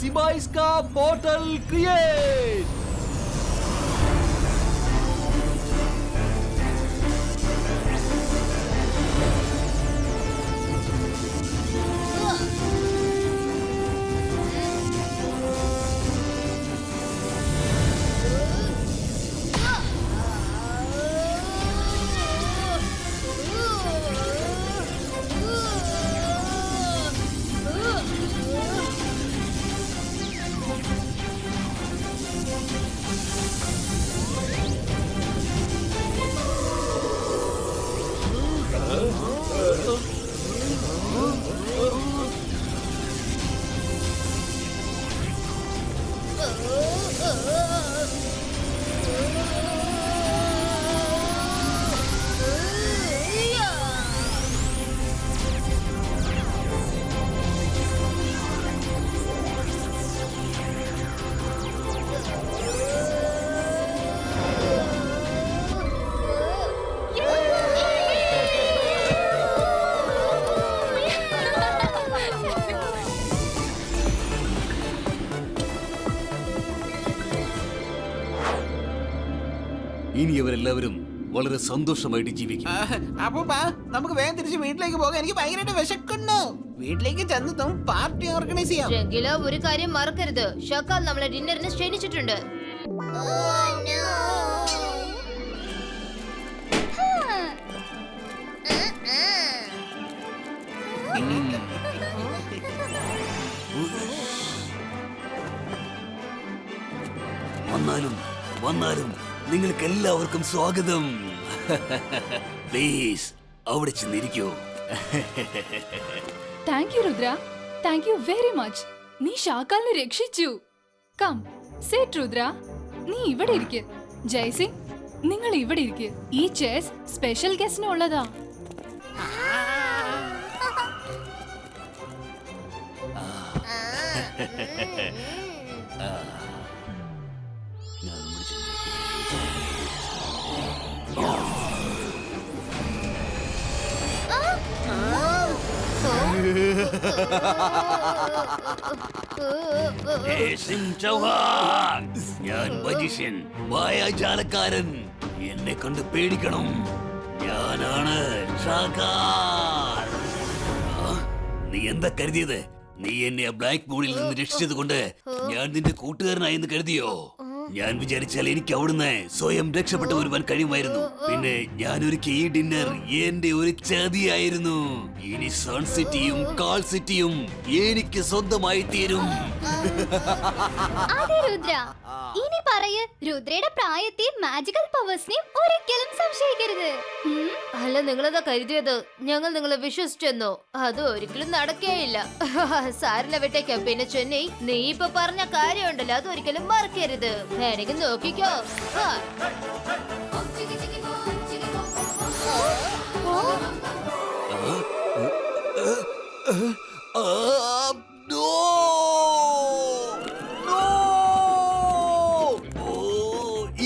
സിബായിസ്ക പോർട്ടൽ ക്രിയേറ്റ്. ഇനി അവരെല്ലാവരും വളരെ സന്തോഷമായിട്ട് ജീവിക്കും. അപ്പൊ നമുക്ക് വേഗം തിരിച്ച് വീട്ടിലേക്ക് പോകാം. എനിക്ക് ഭയങ്കരമായിട്ട് വിശക്കുന്നു. വീട്ടിലേക്ക് ചെന്നതും പാർട്ടി ഓർഗനൈസ് ചെയ്യാം. രംഗില, ഒരു കാര്യം മറക്കരുത്. ഷക്കാൽ നമ്മളെ ഡിന്നറിന് ക്ഷണിച്ചിട്ടുണ്ട്. വന്നാലും നിങ്ങൾക്ക് എല്ലാവർക്കും സ്വാഗതം. പ്ലീസ് അവിടെ ചെന്നിരിക്കൂ. Thank you Rudra, thank you very much. നീ ഷാക്കാലിനെ രക്ഷിച്ചു. കം സിറ്റ് രുദ്ര, നീ ഇവിടെ ഇരിക്ക്. ജയ്സിംഗ്, നിങ്ങൾ ഇവിടെ ഇരിക്ക്. ഈ ചെയർസ് സ്പെഷ്യൽ ഗസ്റ്റിനുള്ളതാ. ഞാൻ മജീഷ്യൻ, മായാജാലക്കാരൻ. എന്നെ കണ്ട് പേടിക്കണം. ഞാനാണ് ഷാക്കാർ. നീ എന്താ കരുതിയത്? നീ എന്നെ ആ ബ്ലാക്ക് മൂണിൽ നിന്ന് രക്ഷിച്ചത് കൊണ്ട് ഞാൻ നിന്റെ കൂട്ടുകാരനായെന്ന് കരുതിയോ? ഞാൻ വിചാരിച്ചാൽ എനിക്ക് അവിടുന്ന് സ്വയം രക്ഷപ്പെട്ട ഒരുവൻ കഴിയുമായിരുന്നു. പിന്നെ ഞാൻ ഒരുക്കിയ ഈ ഡിന്നർ എന്റെ ഒരു ചതിയായിരുന്നു. ഇനി സൺ സിറ്റിയും കാൾ സിറ്റിയും എനിക്ക് സ്വന്തമായി തീരും. അതെ രുദ്ര, ഇനി പറയ്, രുദ്രയുടെ പ്രായത്തെ മാജിക്കൽ പവേഴ്സിനെയും ഒരിക്കലും സംശയിക്കരുത്. അല്ല, നിങ്ങളെന്താ കരുതിയത്? ഞങ്ങൾ നിങ്ങളെ വിശ്വസിച്ചെന്നോ? അത് ഒരിക്കലും നടക്കേയില്ല. സാരില്ല, വിട്ടേക്കാം. പിന്നെ ചെന്നൈ, നീ ഇപ്പൊ പറഞ്ഞ കാര്യമുണ്ടല്ലോ, അത് ഒരിക്കലും മറക്കരുത്. എനിക്ക് നോക്കിക്കോ.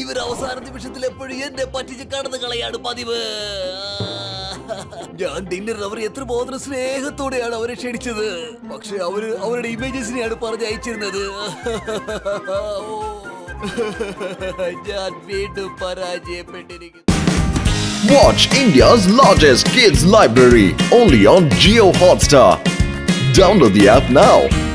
ഇവർ അവസാന നിമിഷത്തിൽ എപ്പോഴും എന്നെ പറ്റിച്ച് കടന്നു കളയാണ് പതിവ്. ഞാൻ ഡിന്നർ അവർ എത്രമാത്രം സ്നേഹത്തോടെയാണ് അവരെ ക്ഷണിച്ചത്. പക്ഷെ അവരുടെ ഇമേജസിനെയാണ് പറഞ്ഞയച്ചിരുന്നത്. ഞാൻ വീണ്ടും പരാജയപ്പെട്ടിരിക്കുന്നു. Watch India's largest kids library only on Jio Hotstar. Download the app now.